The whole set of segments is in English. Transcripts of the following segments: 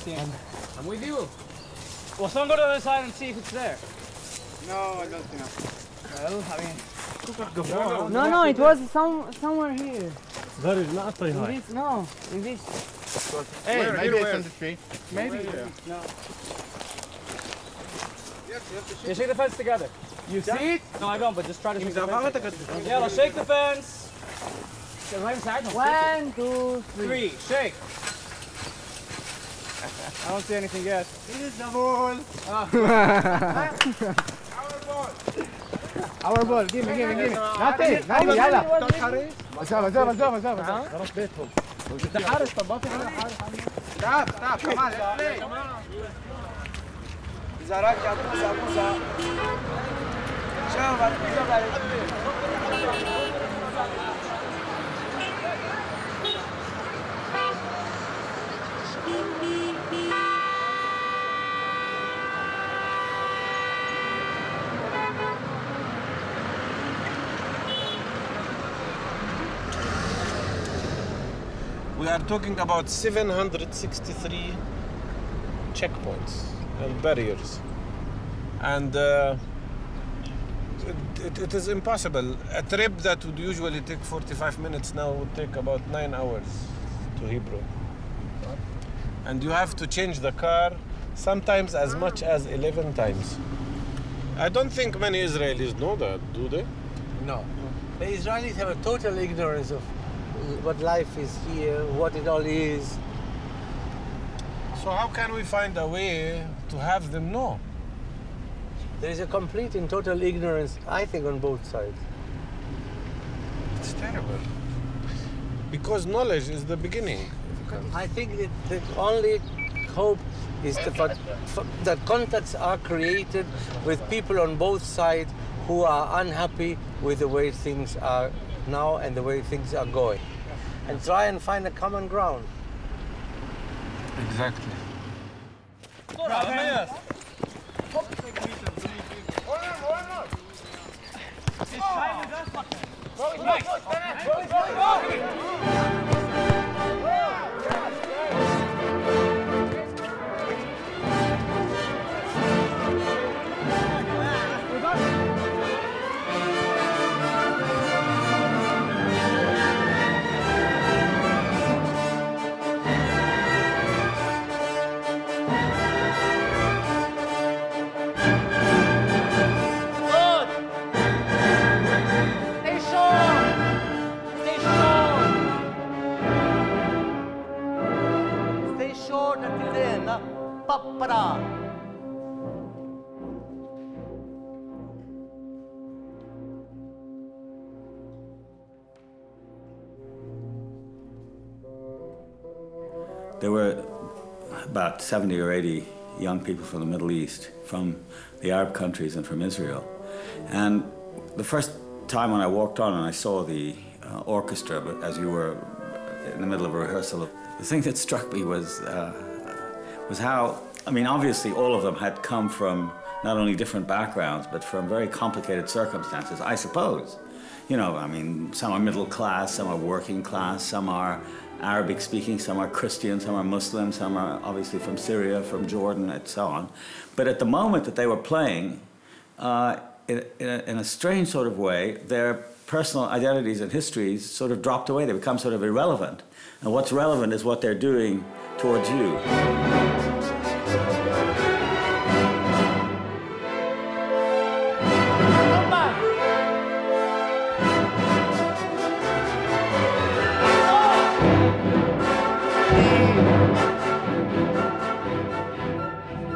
Palestine. I'm with you. Well, someone go to the other side and see if it's there. No, I don't think. Well, I mean... No, it was somewhere here. That is not very high. In this, no, in this. Hey, maybe it's on the tree. Maybe. No. You shake the fence together. You see it? No, I don't, but just try to shake the fence. Yeah, I'll shake the fence. 1, 2, 3. Shake. I don't see anything yet. Here's the ball. Our ball. Give me. Nothing. يلا. عزام. خلاص بيتهم. انت حارس طباخ انا حارس. تعال كمان. إذا راجع موسى. شوف We are talking about 763 checkpoints and barriers. And it is impossible. A trip that would usually take 45 minutes now would take about 9 hours to Hebrew. And you have to change the car sometimes as much as 11 times. I don't think many Israelis know that, do they? No. The Israelis have a total ignorance of what life is here, what it all is. So how can we find a way to have them know? There is a complete and total ignorance, I think, on both sides. It's terrible. Because knowledge is the beginning. I think that the only hope is that contacts are created with people on both sides who are unhappy with the way things are now and the way things are going. And try and find a common ground. Exactly. There were about 70 or 80 young people from the Middle East, from the Arab countries and from Israel. And the first time when I walked on and I saw the orchestra, but as you were in the middle of a rehearsal, the thing that struck me was how, I mean, obviously all of them had come from not only different backgrounds, but from very complicated circumstances, I suppose. You know, I mean, some are middle class, some are working class, some are Arabic speaking, some are Christian, some are Muslim, some are obviously from Syria, from Jordan, and so on. But at the moment that they were playing, in a strange sort of way, their personal identities and histories sort of dropped away. They become sort of irrelevant. And what's relevant is what they're doing towards you.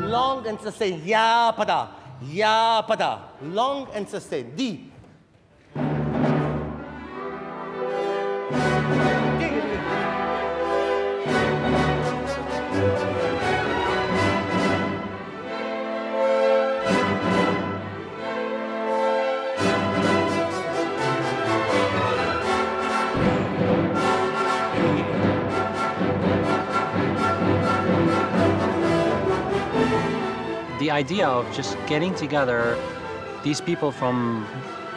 Long and sustained. Ya pada. Ya pada. Long and sustained. Deep. The idea of just getting together these people from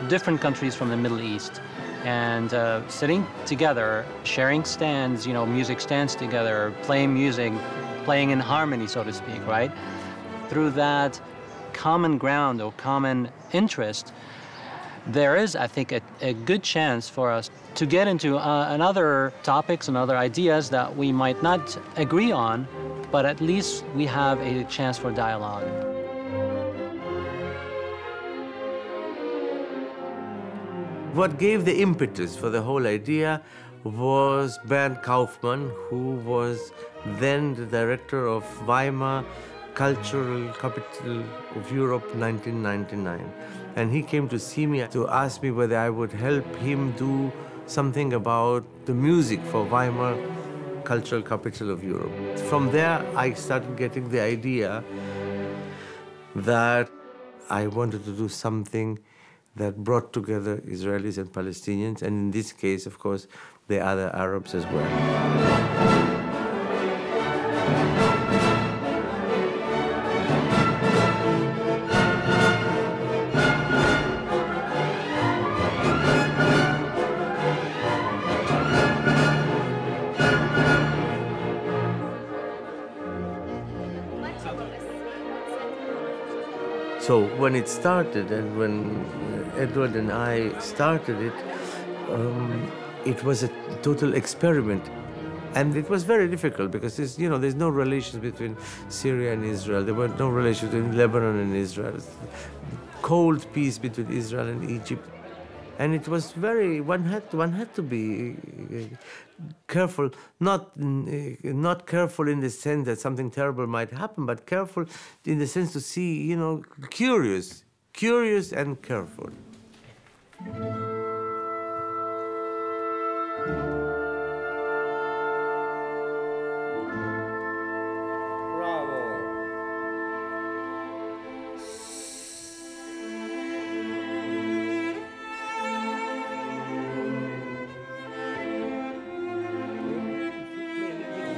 different countries from the Middle East and sitting together, sharing stands, you know, music stands together, playing music, playing in harmony, so to speak, right? Through that common ground or common interest, there is, I think, a good chance for us to get into another topics and other ideas that we might not agree on, but at least we have a chance for dialogue. What gave the impetus for the whole idea was Bernd Kaufmann, who was then the director of Weimar Cultural Capital of Europe 1999. And he came to see me to ask me whether I would help him do something about the music for Weimar Cultural Capital of Europe. From there, I started getting the idea that I wanted to do something that brought together Israelis and Palestinians, and in this case, of course, the other Arabs as well. So when it started, and when Edward and I started it, it was a total experiment. And it was very difficult because there's no relations between Syria and Israel. There were no relations between Lebanon and Israel. Cold peace between Israel and Egypt. And it was one had to be careful, not careful in the sense that something terrible might happen, but careful in the sense to see, curious and careful.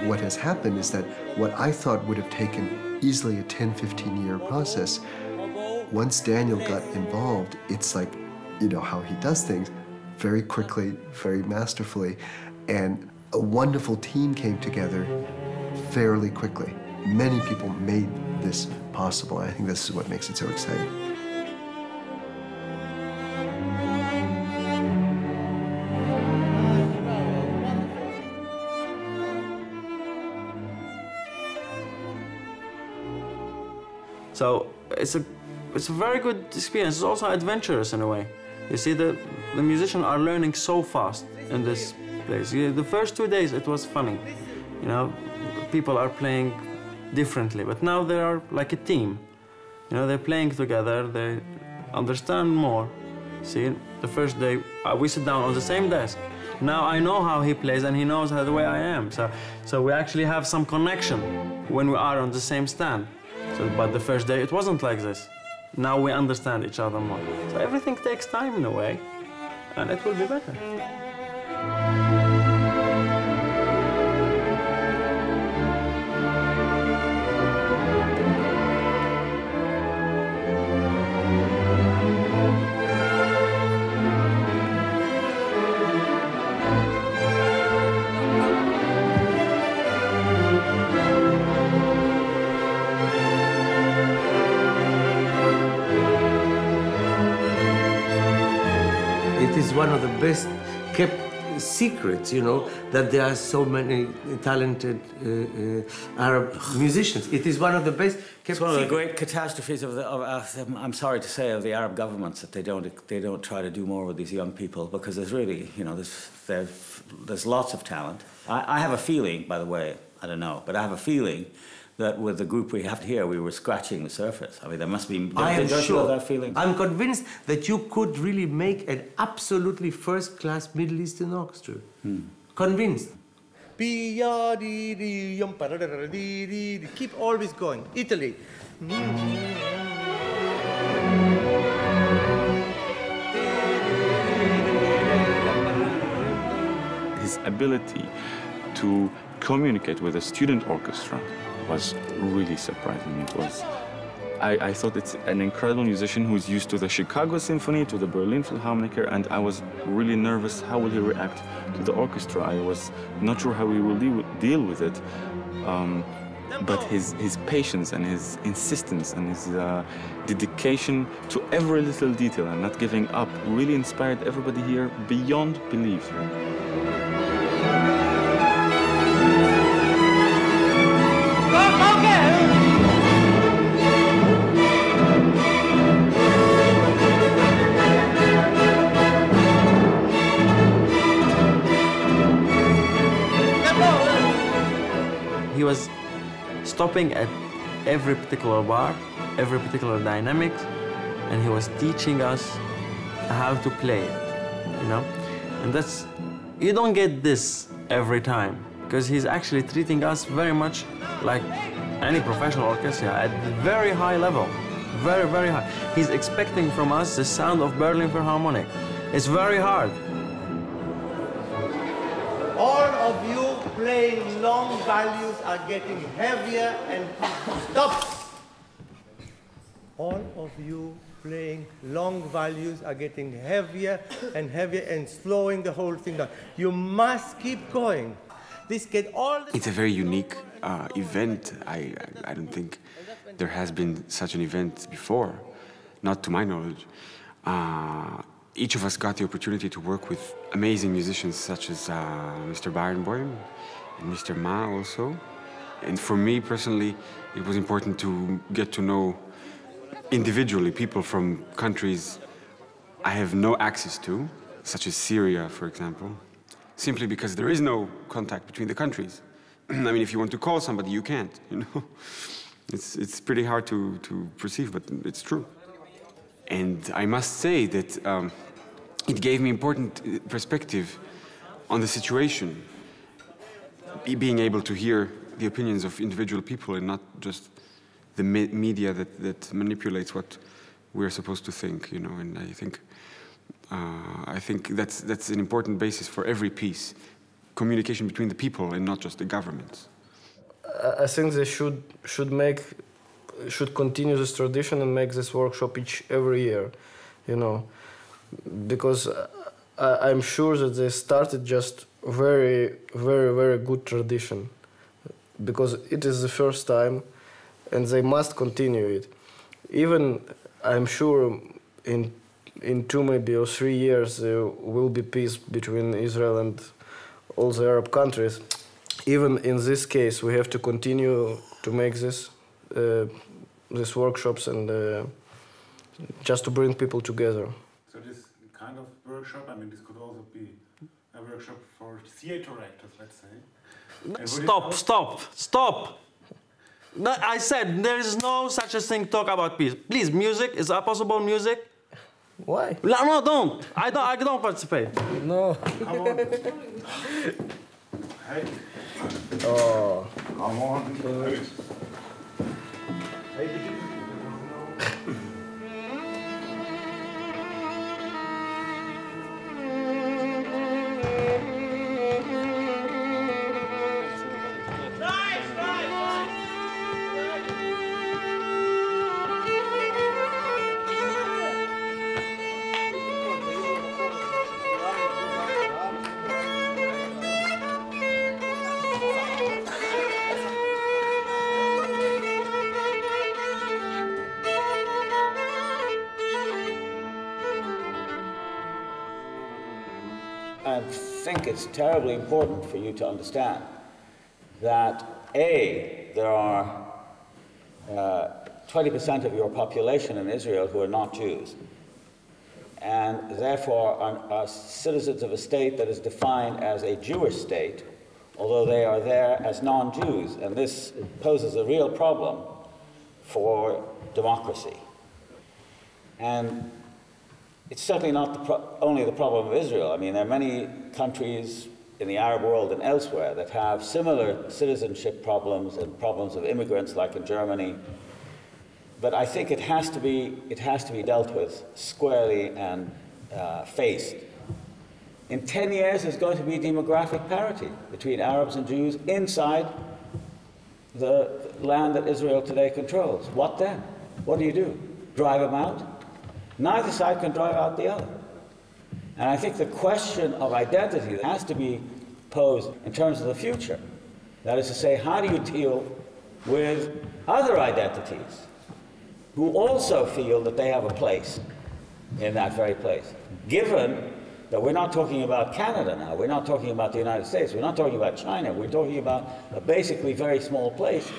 What has happened is that what I thought would have taken easily a 10, 15-year process, once Daniel got involved, it's like, how he does things very quickly, very masterfully, and a wonderful team came together fairly quickly. Many people made this possible. I think this is what makes it so exciting. So it's a very good experience. It's also adventurous in a way. You see, the musicians are learning so fast in this place. The first 2 days it was funny, people are playing differently, but now they are like a team. They're playing together, they understand more. See, the first day we sit down on the same desk. Now I know how he plays and he knows how the way I am. So we actually have some connection when we are on the same stand. But the first day, it wasn't like this. Now we understand each other more. So everything takes time in a way, and it will be better. It is one of the best kept secrets, that there are so many talented Arab musicians. It is one of the best kept It's one of the great catastrophes I'm sorry to say, of the Arab governments, that they don't try to do more with these young people, because there's really, there's lots of talent. I have a feeling, by the way, I don't know, but I have a feeling that with the group we have here, we were scratching the surface. I mean, there must be... I am sure. That feeling? I'm convinced that you could really make an absolutely first-class Middle Eastern orchestra. Convinced. Keep always going. Italy. His ability to communicate with a student orchestra was really surprising. It was I thought it's an incredible musician who's used to the Chicago Symphony, to the Berlin Philharmonic, and I was really nervous. How will he react to the orchestra? I was not sure how he will deal with it. But his patience and his insistence and his dedication to every little detail and not giving up really inspired everybody here beyond belief. He was stopping at every particular bar, every particular dynamic, and he was teaching us how to play it, you know? And that's, you don't get this every time, because he's actually treating us very much like any professional orchestra at a very high level, very, very high. He's expecting from us the sound of Berlin Philharmonic. It's very hard. All of you playing long values are getting heavier and stop. All of you playing long values are getting heavier and slowing the whole thing down. You must keep going. This get all. It's a very unique event. I don't think there has been such an event before, not to my knowledge. Each of us got the opportunity to work with amazing musicians such as Mr. Barenboim and Mr. Ma also. And for me personally, it was important to get to know individually people from countries I have no access to, such as Syria, for example, simply because there is no contact between the countries. I mean, if you want to call somebody, you can't, you know? It's pretty hard to perceive, but it's true. And I must say that it gave me important perspective on the situation, being able to hear the opinions of individual people and not just the media that manipulates what we're supposed to think, you know. And I think that's an important basis for every piece, communication between the people and not just the governments. I think they should continue this tradition and make this workshop every year, you know, because I'm sure that they started just very, very, very good tradition, because it is the first time, and they must continue it. Even I'm sure in 2 maybe or 3 years there will be peace between Israel and all the Arab countries. Even in this case, we have to continue to make these workshops and just to bring people together. So this kind of workshop, I mean, this could also be a workshop for theater actors, let's say. Stop! No, I said there is no such a thing. Talk about peace, please. Music is that possible? Music? Why? No, don't. I don't participate. No. Come on. Hey. Oh. Come on. I think it's terribly important for you to understand that A, there are 20% of your population in Israel who are not Jews, and therefore are citizens of a state that is defined as a Jewish state, although they are there as non-Jews, and this poses a real problem for democracy. And it's certainly not only the problem of Israel. I mean, there are many countries in the Arab world and elsewhere that have similar citizenship problems and problems of immigrants, like in Germany. But I think it has to be dealt with squarely and faced. In 10 years, there's going to be demographic parity between Arabs and Jews inside the land that Israel today controls. What then? what do? Drive them out? Neither side can drive out the other. And I think the question of identity has to be posed in terms of the future. That is to say, how do you deal with other identities who also feel that they have a place in that very place? Given that we're not talking about Canada now, we're not talking about the United States, we're not talking about China, we're talking about a basically very small place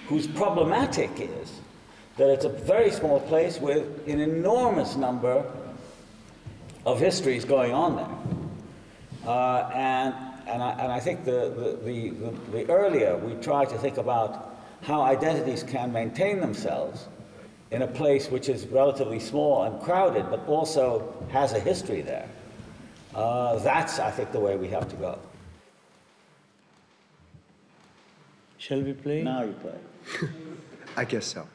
whose problematic is that it's a very small place with an enormous number of histories going on there. And I think the earlier we try to think about how identities can maintain themselves in a place which is relatively small and crowded, but also has a history there, that's, I think, the way we have to go. Shall we play? Now you play. I guess so.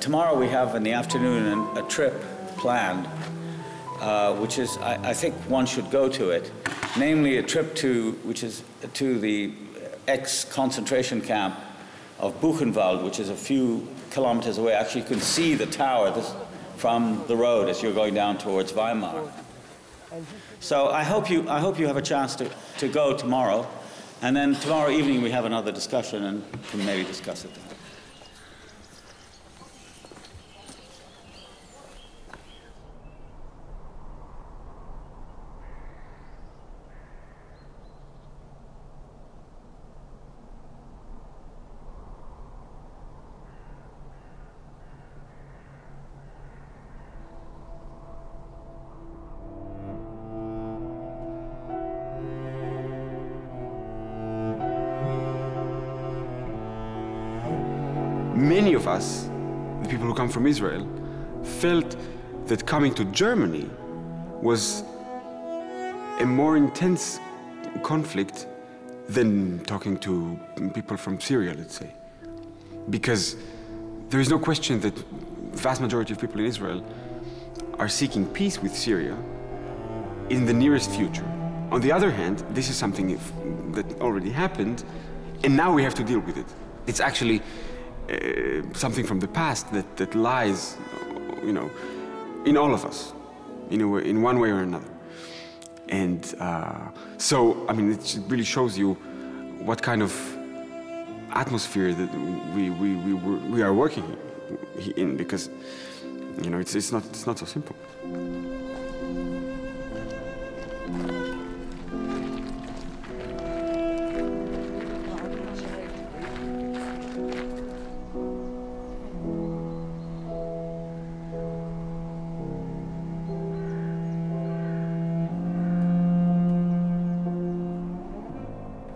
Tomorrow we have in the afternoon a trip planned, which is, I think one should go to it, namely a trip to the ex-concentration camp of Buchenwald, which is a few kilometers away. Actually, you can see the tower from the road as you're going down towards Weimar. So I hope you have a chance to go tomorrow, and then tomorrow evening we have another discussion and can maybe discuss it then. Many of us, the people who come from Israel, felt that coming to Germany was a more intense conflict than talking to people from Syria, let's say. Because there is no question that the vast majority of people in Israel are seeking peace with Syria in the nearest future. On the other hand, this is something that already happened, and now we have to deal with it. It's actually something from the past that lies, you know, in all of us, in one way or another. And so, I mean, it really shows you what kind of atmosphere that we are working in, because, you know, it's not so simple.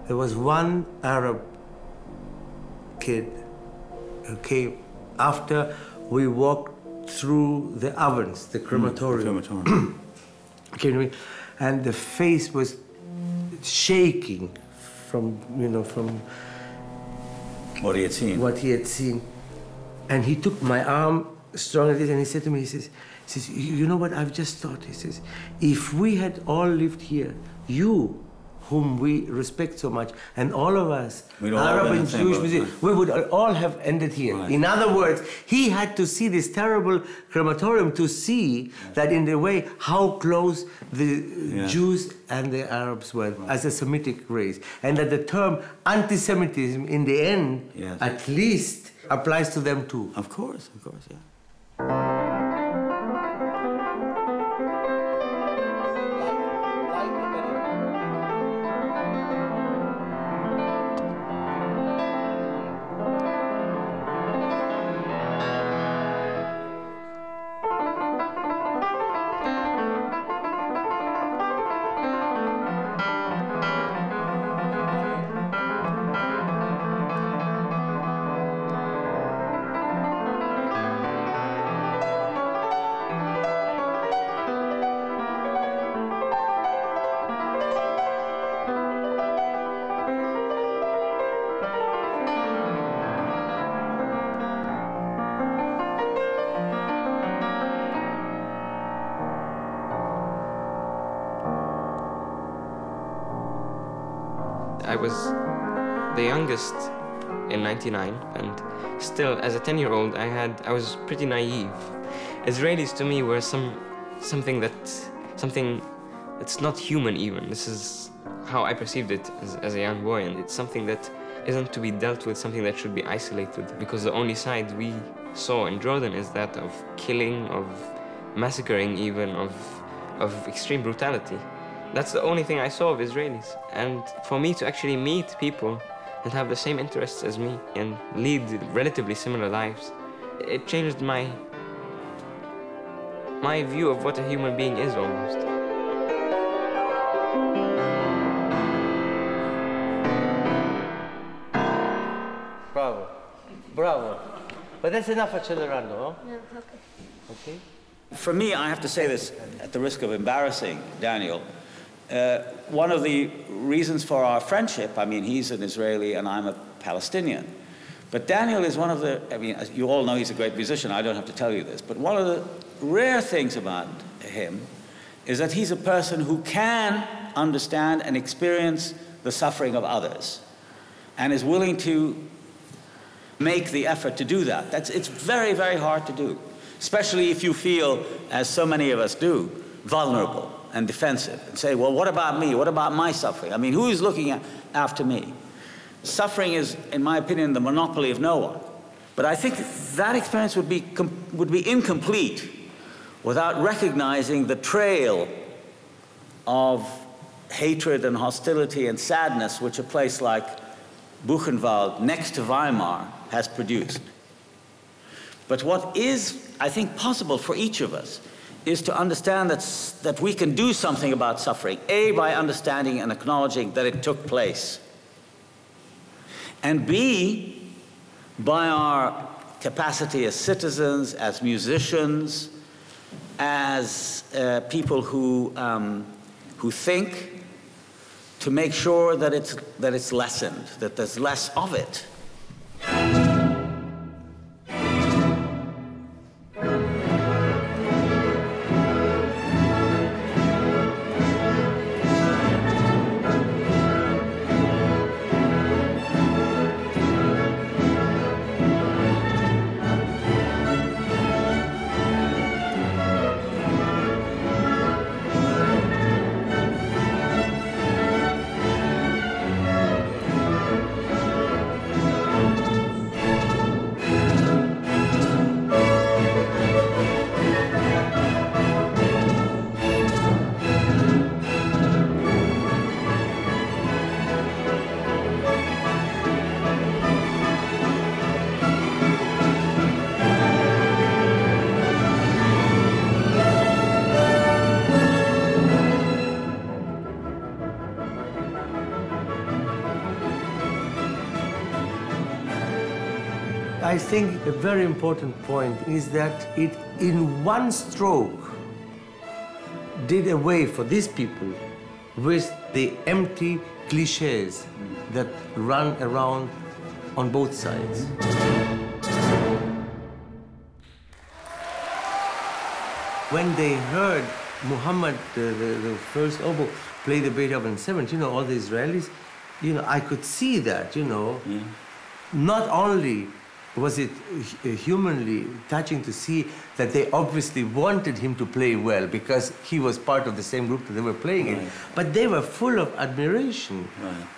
There was one Arab kid who came after we walked through the ovens, the crematorium. Came to me, and the face was shaking from what he had seen. What he had seen, and he took my arm strongly, and he said to me, he says, "You know what I've just thought?" He says, "If we had all lived here, you, whom we respect so much, and all of us, Arab and Jewish, we would all have ended here." Right. In other words, he had to see this terrible crematorium to see that, in the way, how close the Jews and the Arabs were as a Semitic race, and that the term anti-Semitism, in the end, at least, applies to them too. Of course, yeah. I was the youngest in '99, and still, as a 10-year-old, I was pretty naive. Israelis to me were something that's not human even. This is how I perceived it as a young boy, and it's something that isn't to be dealt with, something that should be isolated, because the only side we saw in Jordan is that of killing, of massacring even, of extreme brutality. That's the only thing I saw of Israelis. And for me to actually meet people that have the same interests as me and lead relatively similar lives, it changed my view of what a human being is almost. Bravo. Bravo. But that's enough for Celerando, huh? Yeah, okay. For me, I have to say this at the risk of embarrassing Daniel. One of the reasons for our friendship, I mean, he's an Israeli and I'm a Palestinian. But Daniel is one of the, I mean, as you all know, he's a great musician, I don't have to tell you this, but one of the rare things about him is that he's a person who can understand and experience the suffering of others and is willing to make the effort to do that. It's very, very hard to do, especially if you feel, as so many of us do, vulnerable and defensive and say, well, what about me? What about my suffering? I mean, who is looking after me? Suffering is, in my opinion, the monopoly of no one. But I think that experience would be incomplete without recognizing the trail of hatred and hostility and sadness which a place like Buchenwald, next to Weimar, has produced. But what is, I think, possible for each of us is to understand that we can do something about suffering, A, by understanding and acknowledging that it took place, and B, by our capacity as citizens, as musicians, as people who think, to make sure that it's lessened, that there's less of it. I think a very important point is that it, in one stroke, did away for these people with the empty cliches that run around on both sides. When they heard Muhammad, the first oboe, play the Beethoven 7th, you know, all the Israelis, you know, I could see that, you know. Yeah. Not only was it humanly touching to see that they obviously wanted him to play well because he was part of the same group that they were playing in, but they were full of admiration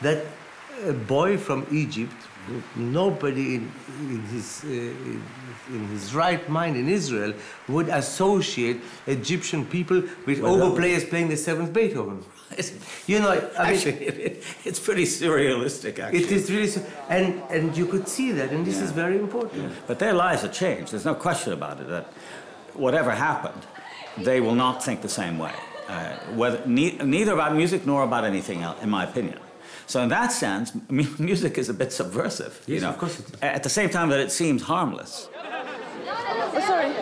that a boy from Egypt, nobody in his right mind in Israel would associate Egyptian people with oboe players playing the 7th Beethoven. You know, I mean, it's pretty surrealistic, actually. It is really, and you could see that, and this is very important. Yeah. But their lives have changed. There's no question about it. That whatever happened, they will not think the same way. Neither about music nor about anything else, in my opinion. So in that sense, music is a bit subversive. Yes, you know, of course it is. At the same time that it seems harmless. Oh, sorry.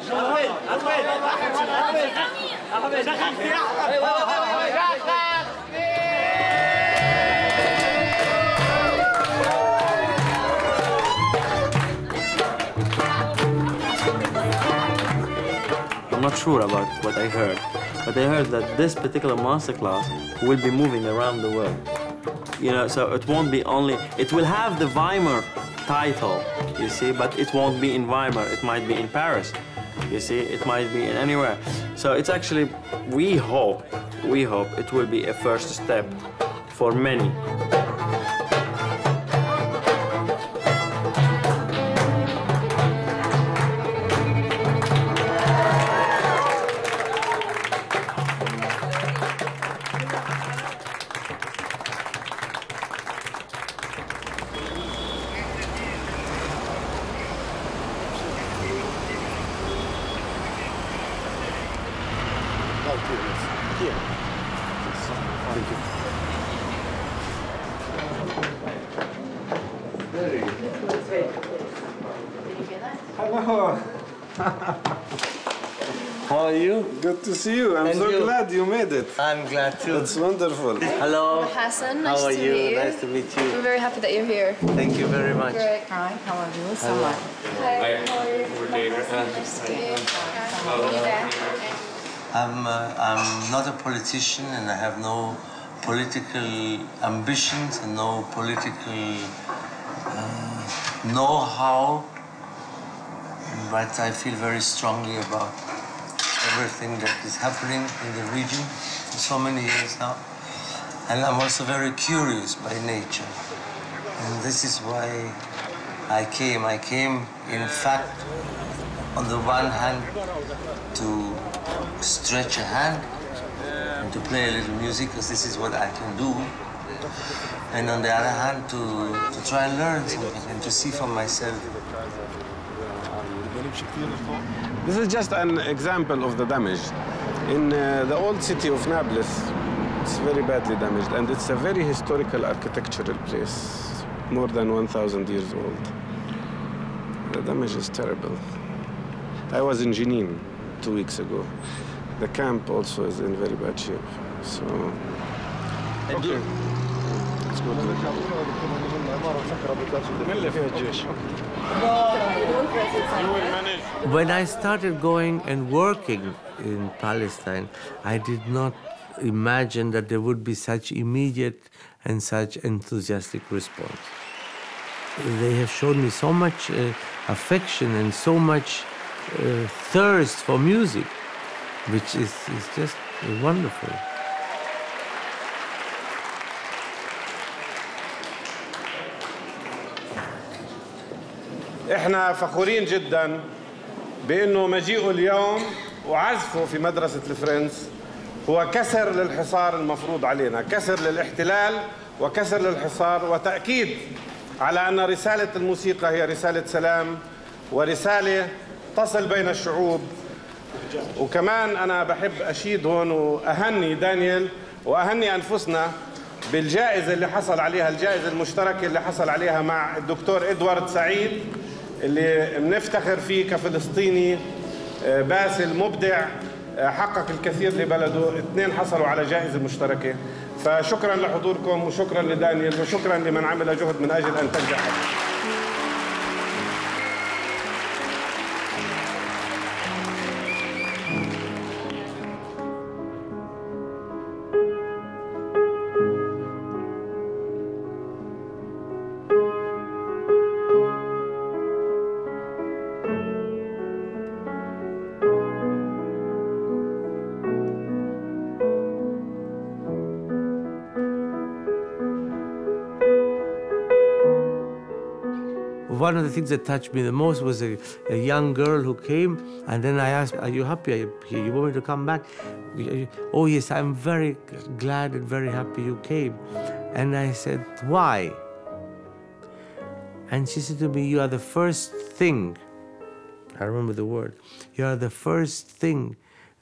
I'm not sure about what I heard, but I heard that this particular masterclass will be moving around the world. You know, so it won't be only, it will have the Weimar title, you see, but it won't be in Weimar. It might be in Paris, you see, it might be in anywhere. So it's actually, we hope it will be a first step for many. Hello. How are you? Good to see you. I'm so glad you made it. I'm glad too. It's wonderful. Hello. Hassan, nice How are to you? meet you. Nice to meet you. We're very happy that you're here. Thank you very much. Great. Hi, how are you? Hello. Hi, how are you? Nice to meet you. I'm not a politician and I have no political ambitions and no political know-how, but I feel very strongly about everything that is happening in the region for so many years now. And I'm also very curious by nature. And this is why I came. I came, in fact, on the one hand, to stretch a hand and to play a little music, because this is what I can do. And on the other hand, to try and learn something and to see for myself. This is just an example of the damage. In the old city of Nablus, it's very badly damaged, and it's a very historical architectural place, more than 1,000 years old. The damage is terrible. I was in Jenin 2 weeks ago. The camp also is in very bad shape, so... Okay. Let's go to When I started going and working in Palestine, I did not imagine that there would be such immediate and such enthusiastic response. They have shown me so much affection and so much thirst for music, which is just wonderful. احنا فخورين جدا بانه مجيئه اليوم وعزفه في مدرسة الفرنس هو كسر للحصار المفروض علينا، كسر للاحتلال وكسر للحصار، وتأكيد على أن رسالة الموسيقى هي رسالة سلام ورسالة تصل بين الشعوب. وكمان أنا بحب أشيد هون وأهني دانيال وأهني أنفسنا بالجائزة اللي حصل عليها، الجائزة المشتركة اللي حصل عليها مع الدكتور إدوارد سعيد، اللي بنفتخر فيه كفلسطيني باسل مبدع حقق الكثير لبلده. اثنين حصلوا على جائزة مشتركة. فشكرا لحضوركم وشكرا لدانيال وشكرا لمن عمل جهد من أجل أن تنجح. One of the things that touched me the most was a young girl who came, and then I asked, "Are you happy? Are you here? You want me to come back?" "Oh yes, I'm very glad and very happy you came." And I said, "Why?" And she said to me, "You are the first thing," I remember the word, "you are the first thing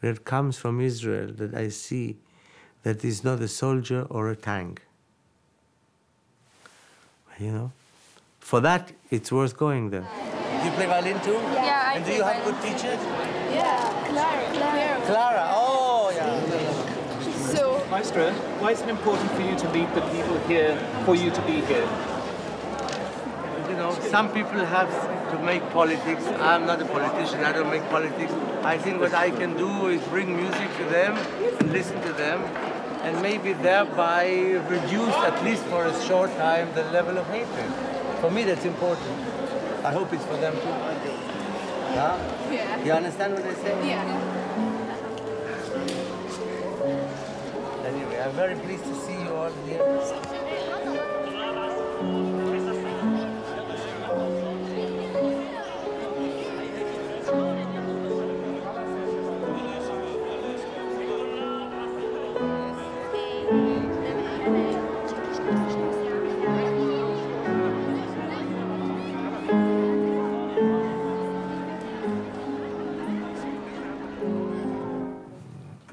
that comes from Israel that I see that is not a soldier or a tank." You know? For that, it's worth going there. Do you play violin too? Yeah, I And do you have good teachers? Yeah, Clara. Clara, oh yeah. So, Maestro, why is it important for you to meet the people here, for you to be here? You know, some people have to make politics. I'm not a politician, I don't make politics. I think what I can do is bring music to them, listen to them, and maybe thereby reduce, at least for a short time, the level of hatred. For me, that's important. I hope it's for them too. Huh? Yeah. You understand what I say? Yeah. Anyway, I'm very pleased to see you all here.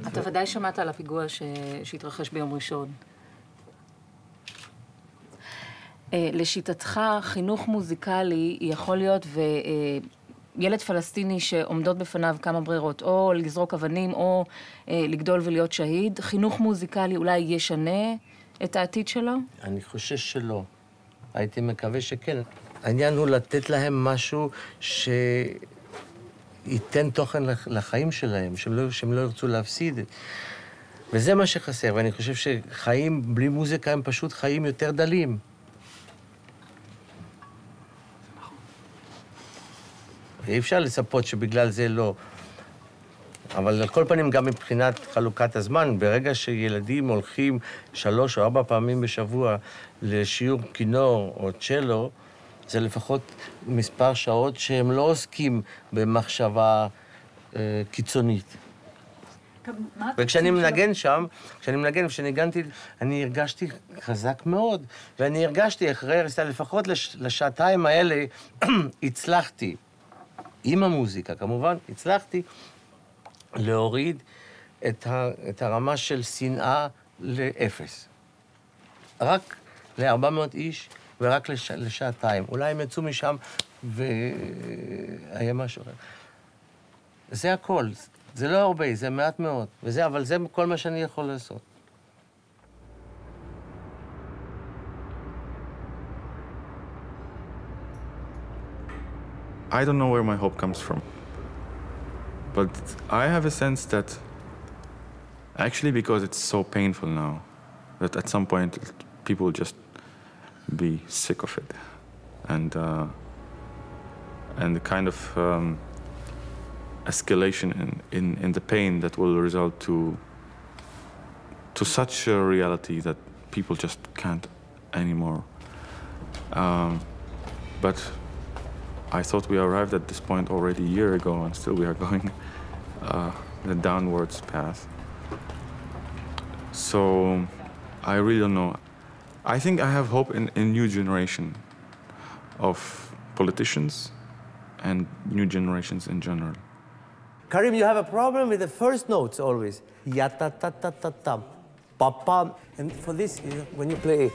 אתה ודאי שמעת על הפיגוע שהתרחש ביום ראשון. לשיטתך, חינוך מוזיקלי יכול להיות וילד פלסטיני שעומדות בפניו כמה ברירות, או לזרוק אבנים, או לגדול ולהיות שהיד. חינוך מוזיקלי אולי ישנה את העתיד שלו? אני חושש שלא. הייתי מקווה שכן. העניין הוא לתת להם משהו ייתן תוכן לחיים שלהם, שהם לא ירצו להפסיד. וזה מה שחסר, ואני חושב שחיים בלי מוזיקה הם פשוט חיים יותר דלים. אי אפשר לצפות שבגלל זה לא. אבל על כל פנים, גם מבחינת חלוקת הזמן, ברגע שילדים הולכים 3 או 4 פעמים בשבוע לשיעור כינור או צ'לו, זה לפחות מספר שעות שהם לא עוסקים במחשבה קיצונית. וכשאני מנגן שם, כשניגנתי, אני הרגשתי חזק מאוד, ואני הרגשתי אחרי לפחות לשעתיים האלה, הצלחתי, עם המוזיקה כמובן, הצלחתי להוריד את הרמה של שנאה לאפס. רק ל-400 איש, ורק לשעתיים. אולי הם יצאו משם והיה משהו אחר. זה הכל. זה לא הרבה, זה מעט מאוד. אבל זה כל מה שאני יכול לעשות. I don't know where my hope comes from. But I have a sense that actually because it's so painful now, that at some point people will just be sick of it. And the kind of escalation in the pain that will result to such a reality that people just can't anymore. But I thought we arrived at this point already a year ago, and still we are going the downwards path. So I really don't know. I think I have hope in new generation of politicians and new generations in general. Karim, you have a problem with the first notes always. Ya-ta-ta-ta-ta-ta, pa-pa. And for this, when you play...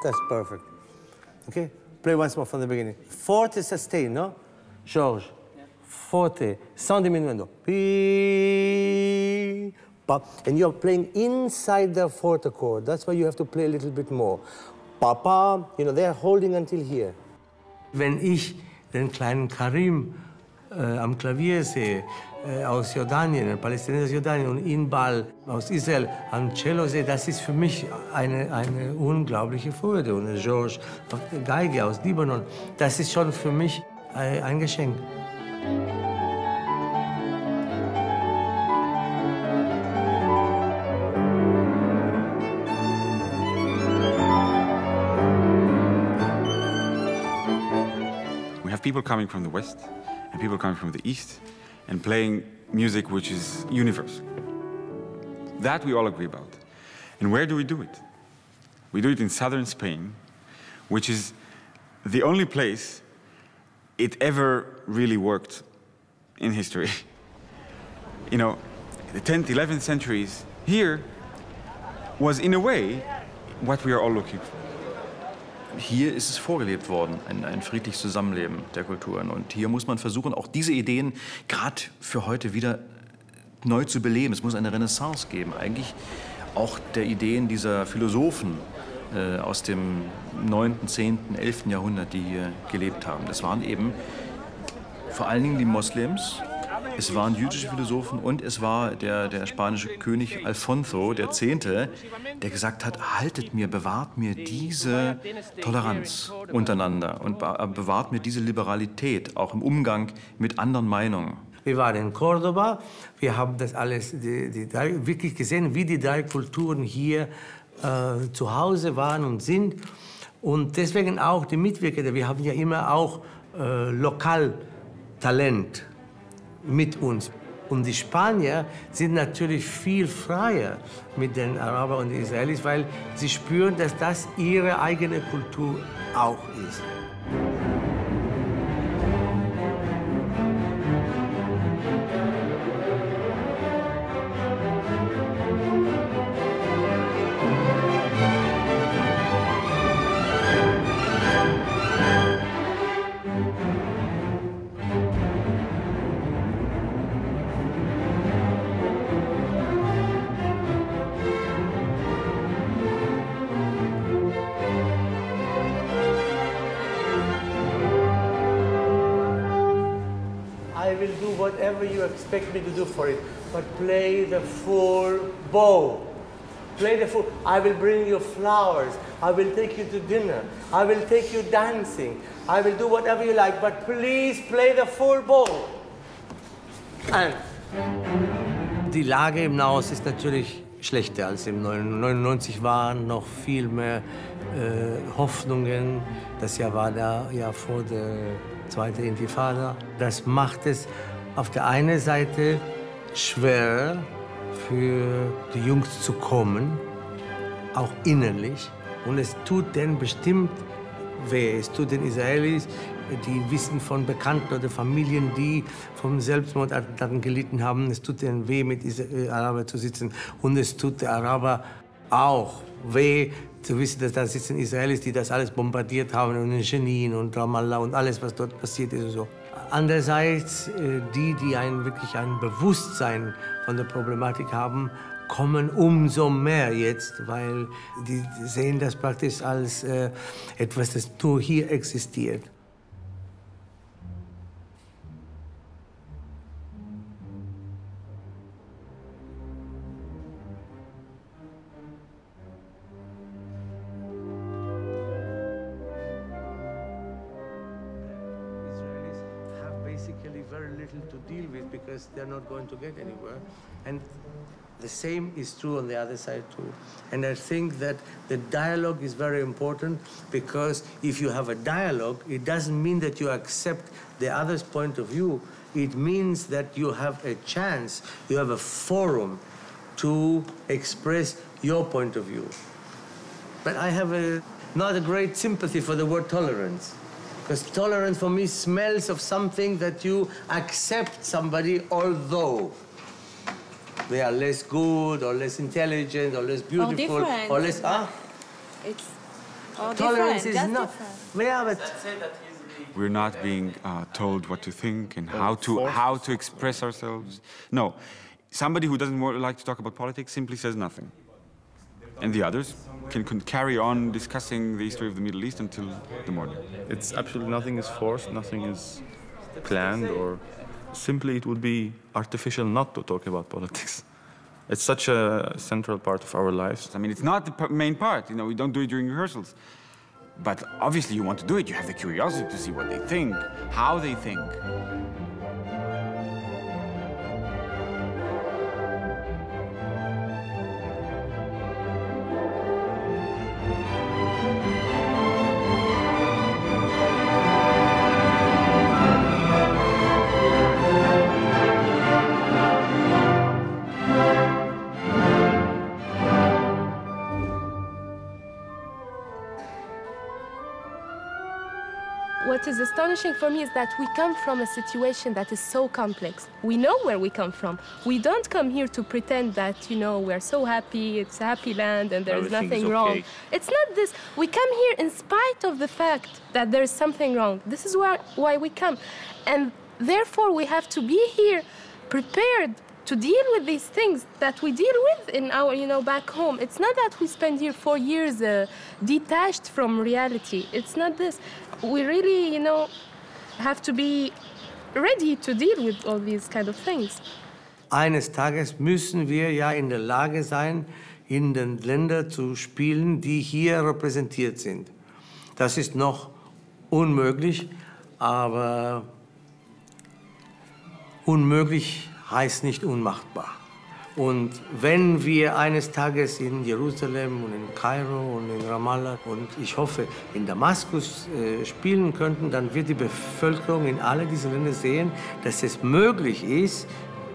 That's perfect. Okay? Play once more from the beginning. Forte sustain, no? George. Yeah. Forte. Sans diminuendo. Pi, pa. And you're playing inside the forte chord. That's why you have to play a little bit more. Pa, pa. You know, they're holding until here. Wenn ich den kleinen Karim am Klavier sehe, aus Jordanien, ein Palästinenser aus Jordanien, und Inbal aus Israel am Cello sehe, das ist für mich eine unglaubliche Freude. Und George Geige aus Libanon, das ist schon für mich ein Geschenk. We have people coming from the West and people coming from the East and playing music which is universal. That we all agree about. And where do we do it? We do it in southern Spain, which is the only place it ever really worked in history. You know, the 10th, 11th centuries here was in a way what we are all looking for. Hier ist es vorgelebt worden, ein friedliches Zusammenleben der Kulturen. Und hier muss man versuchen, auch diese Ideen gerade für heute wieder neu zu beleben. Es muss eine Renaissance geben. Eigentlich auch der Ideen dieser Philosophen aus dem 9., 10., 11. Jahrhundert, die hier gelebt haben. Das waren eben vor allen Dingen die Moslems, es waren jüdische Philosophen und es war der spanische König Alfonso X., der gesagt hat, haltet mir, bewahrt mir diese Toleranz untereinander und bewahrt mir diese Liberalität, auch im Umgang mit anderen Meinungen. Wir waren in Cordoba, wir haben das alles wirklich gesehen, wie die drei Kulturen hier zu Hause waren und sind. Und deswegen auch die Mitwirker, wir haben ja immer auch Lokaltalent mit uns. Und die Spanier sind natürlich viel freier mit den Arabern und den Israelis, weil sie spüren, dass das ihre eigene Kultur auch ist. Whatever you expect me to do for it, but play the full bow. Play the full. I will bring you flowers. I will take you to dinner. I will take you dancing. I will do whatever you like, but please play the full bow. And die Lage im Nahost ist natürlich schlechter als im 99 waren noch viel mehr Hoffnungen. Das Jahr war da ja vor der zweiten Intifada. Das macht es auf der einen Seite schwer für die Jungs zu kommen, auch innerlich. Und es tut denen bestimmt weh. Es tut den Israelis, die wissen von Bekannten oder Familien, die vom Selbstmordattentaten gelitten haben. Es tut denen weh, mit Arabern zu sitzen. Und es tut der Araber auch weh, zu wissen, dass da sitzen Israelis, die das alles bombardiert haben, und in Générique und Ramallah und alles, was dort passiert ist und so. Andererseits, die wirklich ein Bewusstsein von der Problematik haben, kommen umso mehr jetzt, weil die sehen das praktisch als etwas, das nur hier existiert. Very little to deal with because they're not going to get anywhere. And the same is true on the other side too. And I think that the dialogue is very important because if you have a dialogue, it doesn't mean that you accept the other's point of view. It means that you have a chance, you have a forum to express your point of view. But I have not a great sympathy for the word tolerance. Because tolerance for me smells of something that you accept somebody although they are less good or less intelligent or less beautiful or less... It's tolerance is That's not... different. Yeah, but... We're not being told what to think and how to express ourselves. No, somebody who doesn't like to talk about politics simply says nothing. And the others can carry on discussing the history of the Middle East until the morning. It's absolutely nothing is forced, nothing is planned, or simply it would be artificial not to talk about politics. It's such a central part of our lives. I mean, it's not the main part. You know, we don't do it during rehearsals. But obviously you want to do it. You have the curiosity to see what they think, how they think. What is astonishing for me is that we come from a situation that is so complex. We know where we come from. We don't come here to pretend that, you know, we're so happy, it's a happy land and there's nothing wrong. It's not this. We come here in spite of the fact that there's something wrong. This is why we come. And therefore we have to be here prepared to deal with these things that we deal with in our, back home. It's not that we spend here 4 years detached from reality. It's not this. We really, have to be ready to deal with all these kind of things. Eines Tages müssen wir ja in der Lage sein, in den Ländern zu spielen, die hier repräsentiert sind. Das ist noch unmöglich, aber unmöglich heißt nicht unmachbar. Und wenn wir eines Tages in Jerusalem und in Kairo und in Ramallah und ich hoffe in Damaskus spielen könnten, dann wird die Bevölkerung in alle diese Länder sehen, dass es möglich ist,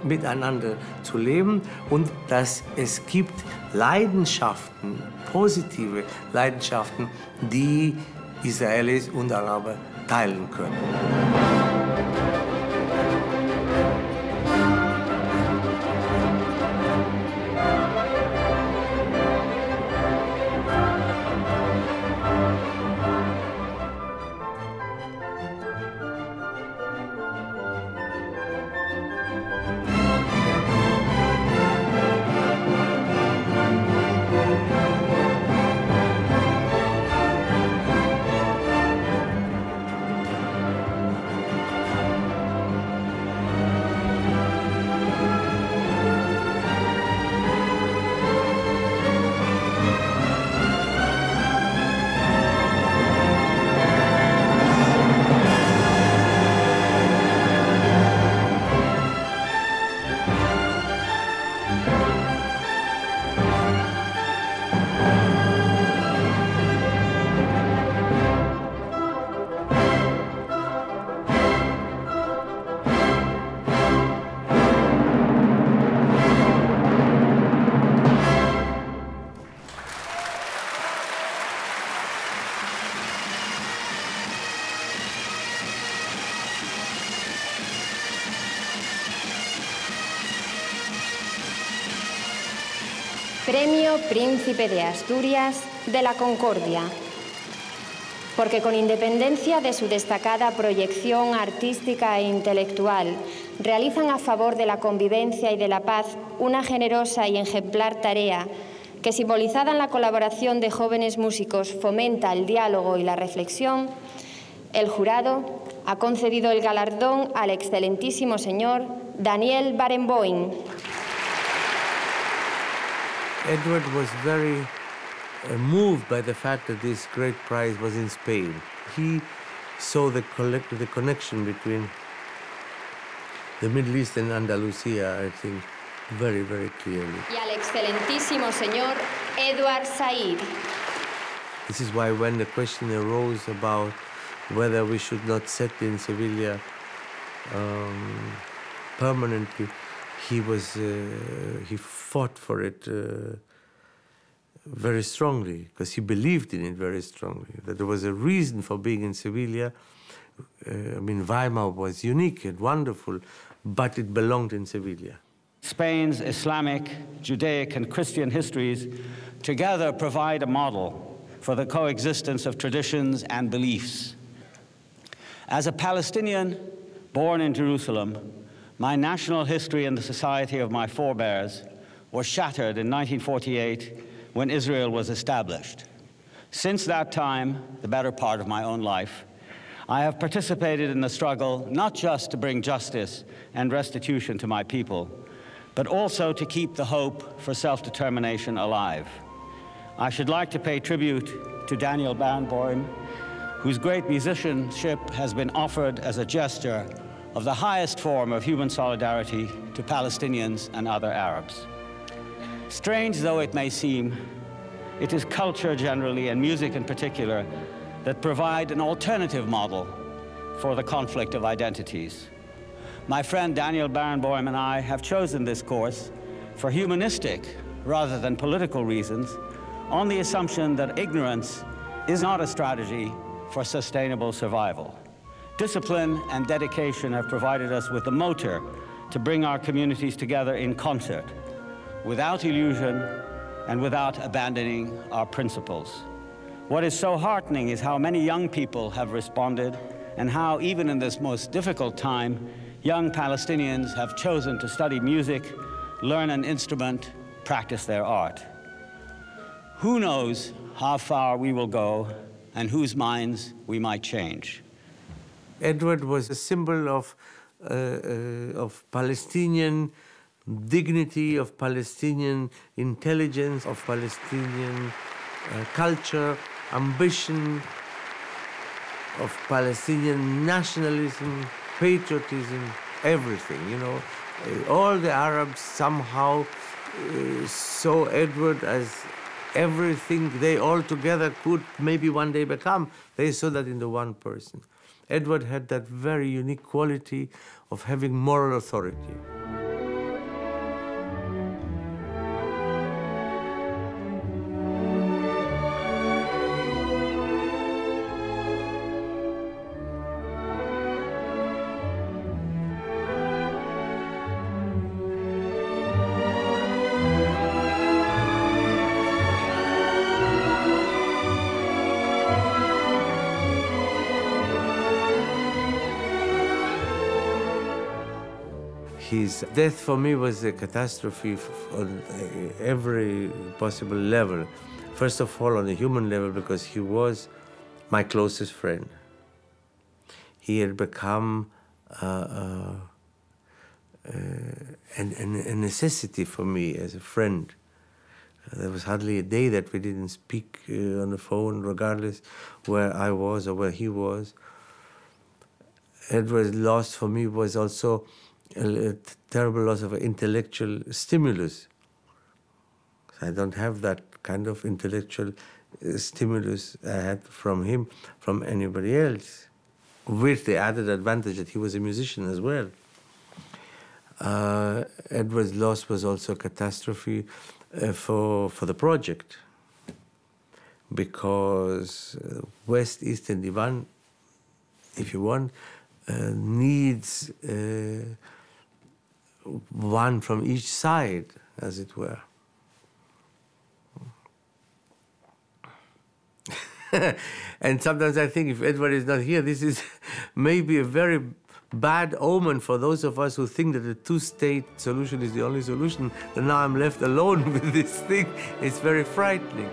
miteinander zu leben und dass es gibt Leidenschaften, positive Leidenschaften, die Israelis und Araber teilen können. Premio Príncipe de Asturias de la Concordia, porque con independencia de su destacada proyección artística e intelectual, realizan a favor de la convivencia y de la paz una generosa y ejemplar tarea que, simbolizada en la colaboración de jóvenes músicos, fomenta el diálogo y la reflexión. El jurado ha concedido el galardón al excelentísimo señor Daniel Barenboim. Edward was very moved by the fact that this great prize was in Spain. He saw the connection between the Middle East and Andalusia, I think, very, very clearly. Y al excelentísimo señor Edward Said. This is why when the question arose about whether we should not set in Sevilla permanently, he fought for it very strongly, because he believed in it very strongly, that there was a reason for being in Sevilla. I mean, Weimar was unique and wonderful, but it belonged in Sevilla. Spain's Islamic, Judaic, and Christian histories together provide a model for the coexistence of traditions and beliefs. As a Palestinian born in Jerusalem, my national history and the society of my forebears was shattered in 1948 when Israel was established. Since that time, the better part of my own life, I have participated in the struggle not just to bring justice and restitution to my people, but also to keep the hope for self-determination alive. I should like to pay tribute to Daniel Barenboim, whose great musicianship has been offered as a gesture of the highest form of human solidarity to Palestinians and other Arabs. Strange though it may seem, it is culture generally, and music in particular, that provide an alternative model for the conflict of identities. My friend Daniel Barenboim and I have chosen this course for humanistic rather than political reasons, on the assumption that ignorance is not a strategy for sustainable survival. Discipline and dedication have provided us with the motor to bring our communities together in concert, without illusion and without abandoning our principles. What is so heartening is how many young people have responded, and how, even in this most difficult time, young Palestinians have chosen to study music, learn an instrument, practice their art. Who knows how far we will go and whose minds we might change. Edward was a symbol of Palestinian dignity, of Palestinian intelligence, of Palestinian culture, ambition, of Palestinian nationalism, patriotism, everything, you know. All the Arabs somehow saw Edward as everything they all together could maybe one day become. They saw that in the one person. Edward had that very unique quality of having moral authority. His death for me was a catastrophe on every possible level. First of all, on a human level, because he was my closest friend. He had become a necessity for me as a friend. There was hardly a day that we didn't speak on the phone, regardless where I was or where he was. Edward's loss for me was also a terrible loss of intellectual stimulus. I don't have that kind of intellectual stimulus I had from him, from anybody else, with the added advantage that he was a musician as well. Edward's loss was also a catastrophe for the project, because West-Eastern Divan, if you want, needs one from each side, as it were. And sometimes I think if Edward is not here, this is maybe a very bad omen for those of us who think that the two-state solution is the only solution, and now I'm left alone with this thing. It's very frightening.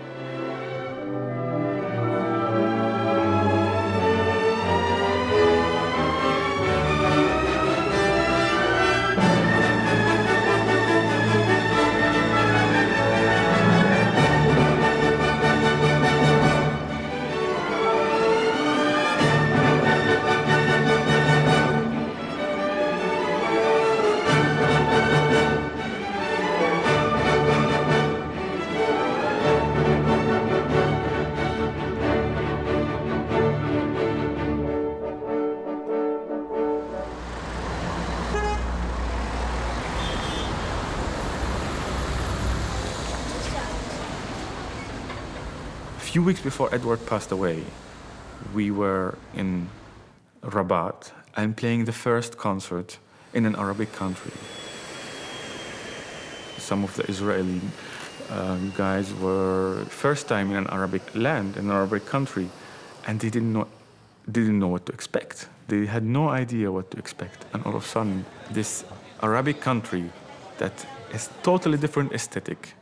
A few weeks before Edward passed away, we were in Rabat and playing the first concert in an Arabic country. Some of the Israeli guys were first time in an Arabic land, in an Arabic country, and they didn't know what to expect. They had no idea what to expect. And all of a sudden, this Arabic country that is totally different aesthetic,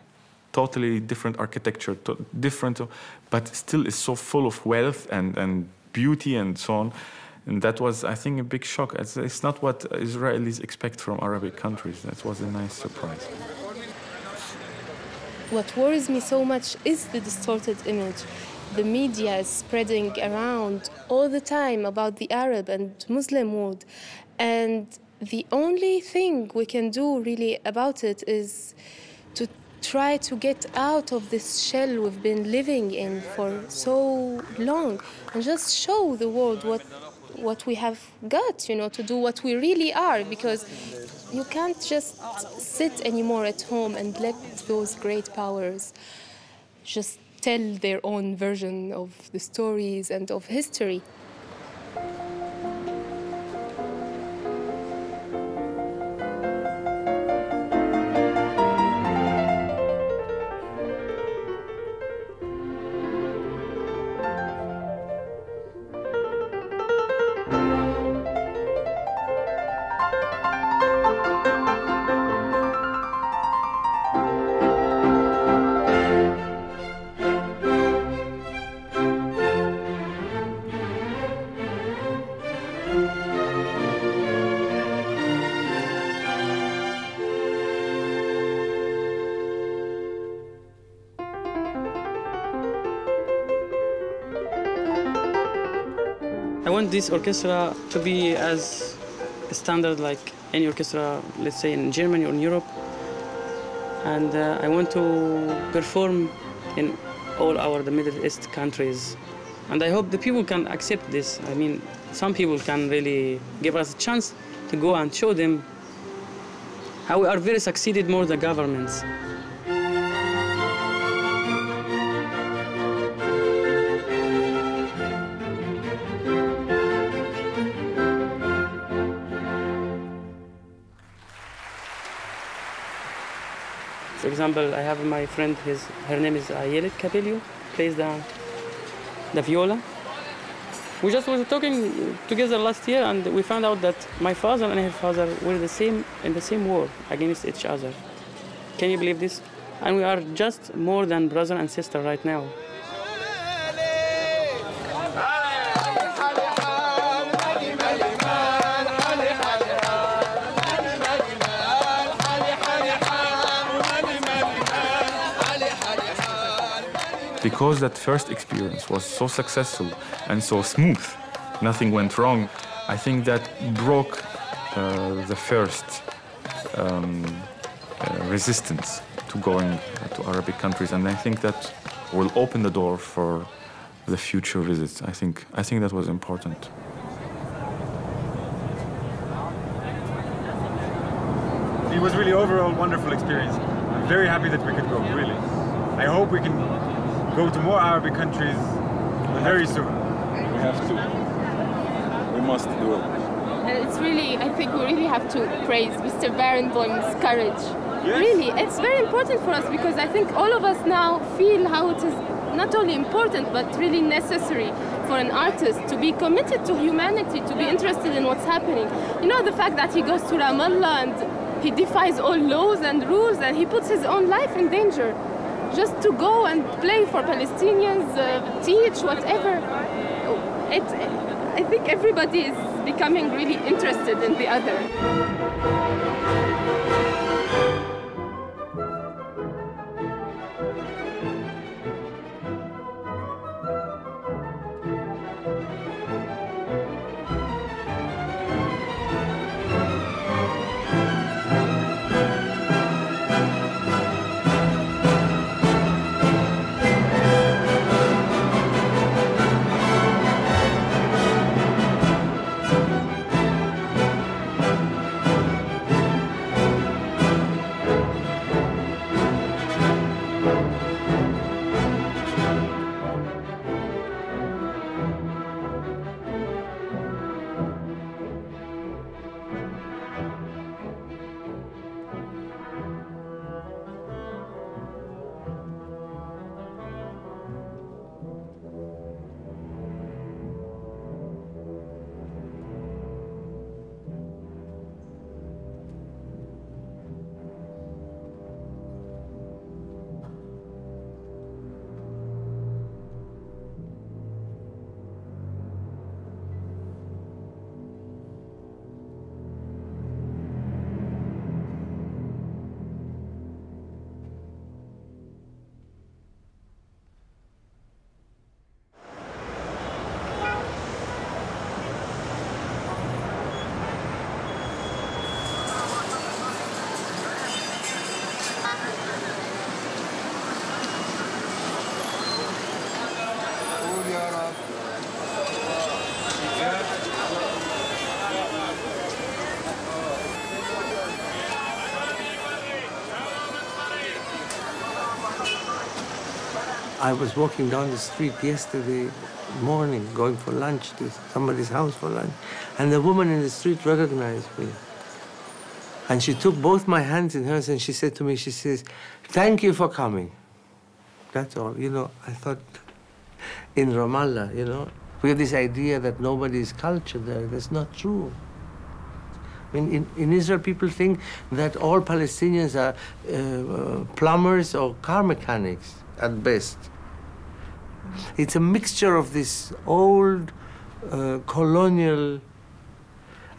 totally different architecture, different, but still is so full of wealth and beauty and so on. And that was, I think, a big shock. It's not what Israelis expect from Arabic countries. That was a nice surprise. What worries me so much is the distorted image. The media is spreading around all the time about the Arab and Muslim world. And the only thing we can do really about it is to try to get out of this shell we've been living in for so long and just show the world what we have got, you know, to do what we really are, because you can't just sit anymore at home and let those great powers just tell their own version of the stories and of history. I want this orchestra to be as standard like any orchestra, let's say in Germany or in Europe. And I want to perform in all the Middle East countries. And I hope the people can accept this. I mean, some people can really give us a chance to go and show them how we are very succeeded more than governments. For example, I have my friend, her name is Ayelet Capello, plays the viola. We just were talking together last year, and we found out that my father and her father were in the same war against each other. Can you believe this? And we are just more than brother and sister right now. Because that first experience was so successful and so smooth, nothing went wrong, I think that broke the first resistance to going to Arabic countries, and I think that will open the door for the future visits. I think that was important. It was really overall wonderful experience. I'm very happy that we could go, really. I hope we can go to more Arabic countries very soon. We have to. We must do it. And it's really, I think we really have to praise Mr. Barenboim's courage. Yes. Really, it's very important for us because I think all of us now feel how it is not only important but really necessary for an artist to be committed to humanity, to be interested in what's happening. You know, the fact that he goes to Ramallah and he defies all laws and rules and he puts his own life in danger just to go and play for Palestinians, teach, whatever. I think everybody is becoming really interested in the other. I was walking down the street yesterday morning, going for lunch to somebody's house for lunch, and the woman in the street recognized me. And she took both my hands in hers and she said to me, she says, "Thank you for coming." That's all. You know, I thought in Ramallah, you know, we have this idea that nobody's culture there. That's not true. I mean, in Israel, people think that all Palestinians are plumbers or car mechanics at best. It's a mixture of this old colonial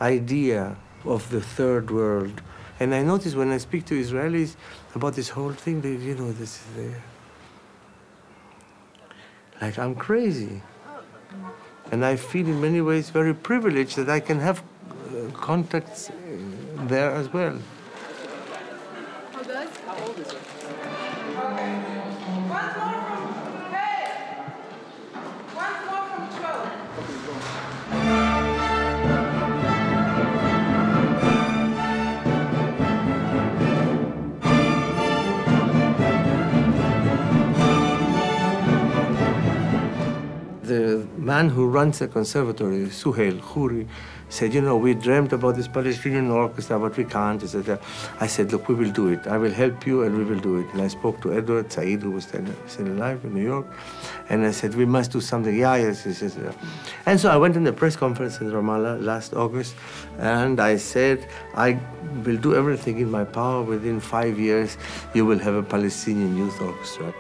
idea of the third world. And I notice when I speak to Israelis about this whole thing, they, you know, this is like I'm crazy. And I feel in many ways very privileged that I can have contacts there as well. How old is it? The man who runs the conservatory, Suhail Khouri, said, you know, we dreamt about this Palestinian orchestra, but we can't, etc. I said, look, we will do it. I will help you and we will do it. And I spoke to Edward Said, who was then still alive in New York, and I said, we must do something. Yeah, yes. And so I went in the press conference in Ramallah last August, and I said, I will do everything in my power. Within 5 years, you will have a Palestinian youth orchestra.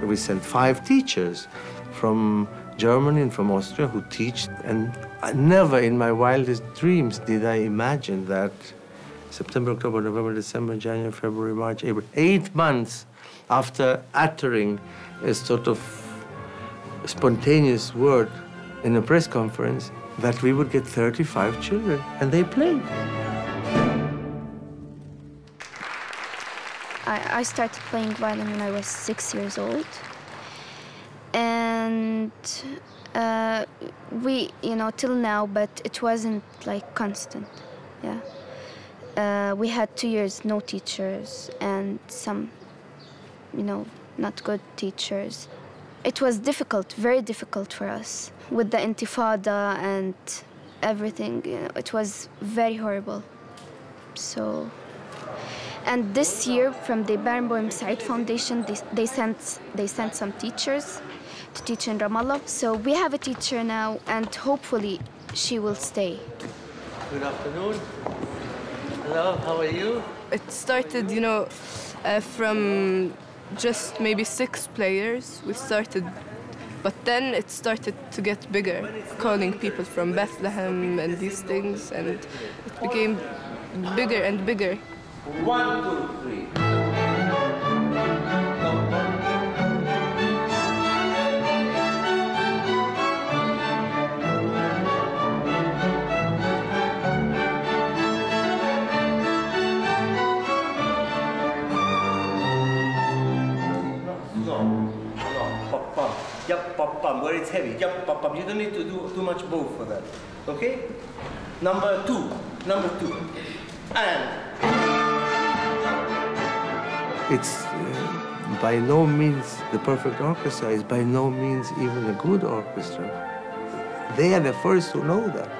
We sent 5 teachers from Germany and from Austria who teach, and never in my wildest dreams did I imagine that September, October, November, December, January, February, March, April, 8 months after uttering a sort of spontaneous word in a press conference, that we would get 35 children, and they played. I started playing violin when I was 6 years old. And we, you know, till now, but it wasn't like constant, yeah. We had 2 years, no teachers, and some, you know, not good teachers. It was difficult, very difficult for us. With the Intifada and everything, you know, it was very horrible. So, and this year, from the Barenboim Said Foundation, they sent some teachers to teach in Ramallah. So we have a teacher now, and hopefully she will stay. Good afternoon. Hello, how are you? It started, you know, from just maybe 6 players. We started, but then it started to get bigger, calling people from Bethlehem and these things, and it became bigger and bigger. 1, 2, 3. Yup, pop, pum, where it's heavy. Yup, pop, pum. You don't need to do too much bow for that. Okay? Number 2. And. It's by no means the perfect orchestra. It's by no means even a good orchestra. They are the first to know that.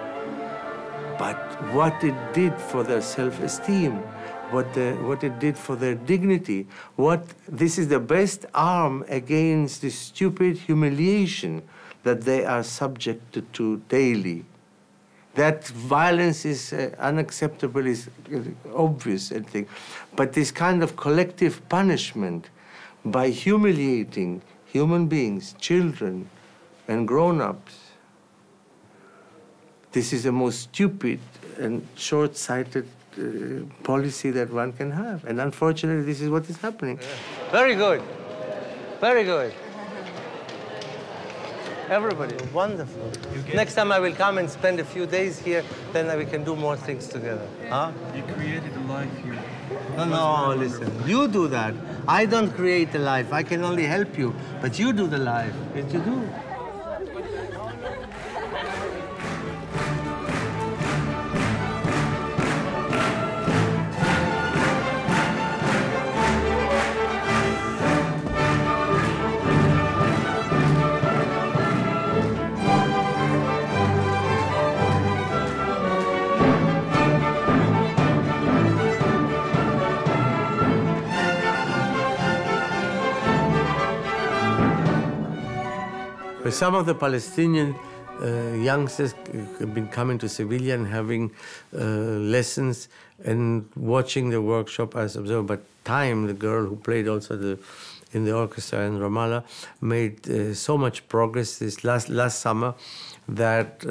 But what it did for their self-esteem, what it did for their dignity, this is the best arm against the stupid humiliation that they are subjected to daily. That violence is unacceptable, is obvious, I think. But this kind of collective punishment by humiliating human beings, children, and grown-ups, this is the most stupid and short-sighted policy that one can have. And unfortunately, this is what is happening. Very good. Very good. Everybody, wonderful. Next time I will come and spend a few days here, then we can do more things together. Huh? You created a life here. No, listen. You do that. I don't create a life. I can only help you. But you do the life. Yes, you do. Some of the Palestinian youngsters have been coming to Sevilla and having lessons and watching the workshop as observer. But Time, the girl who played also in the orchestra in Ramallah, made so much progress this last summer that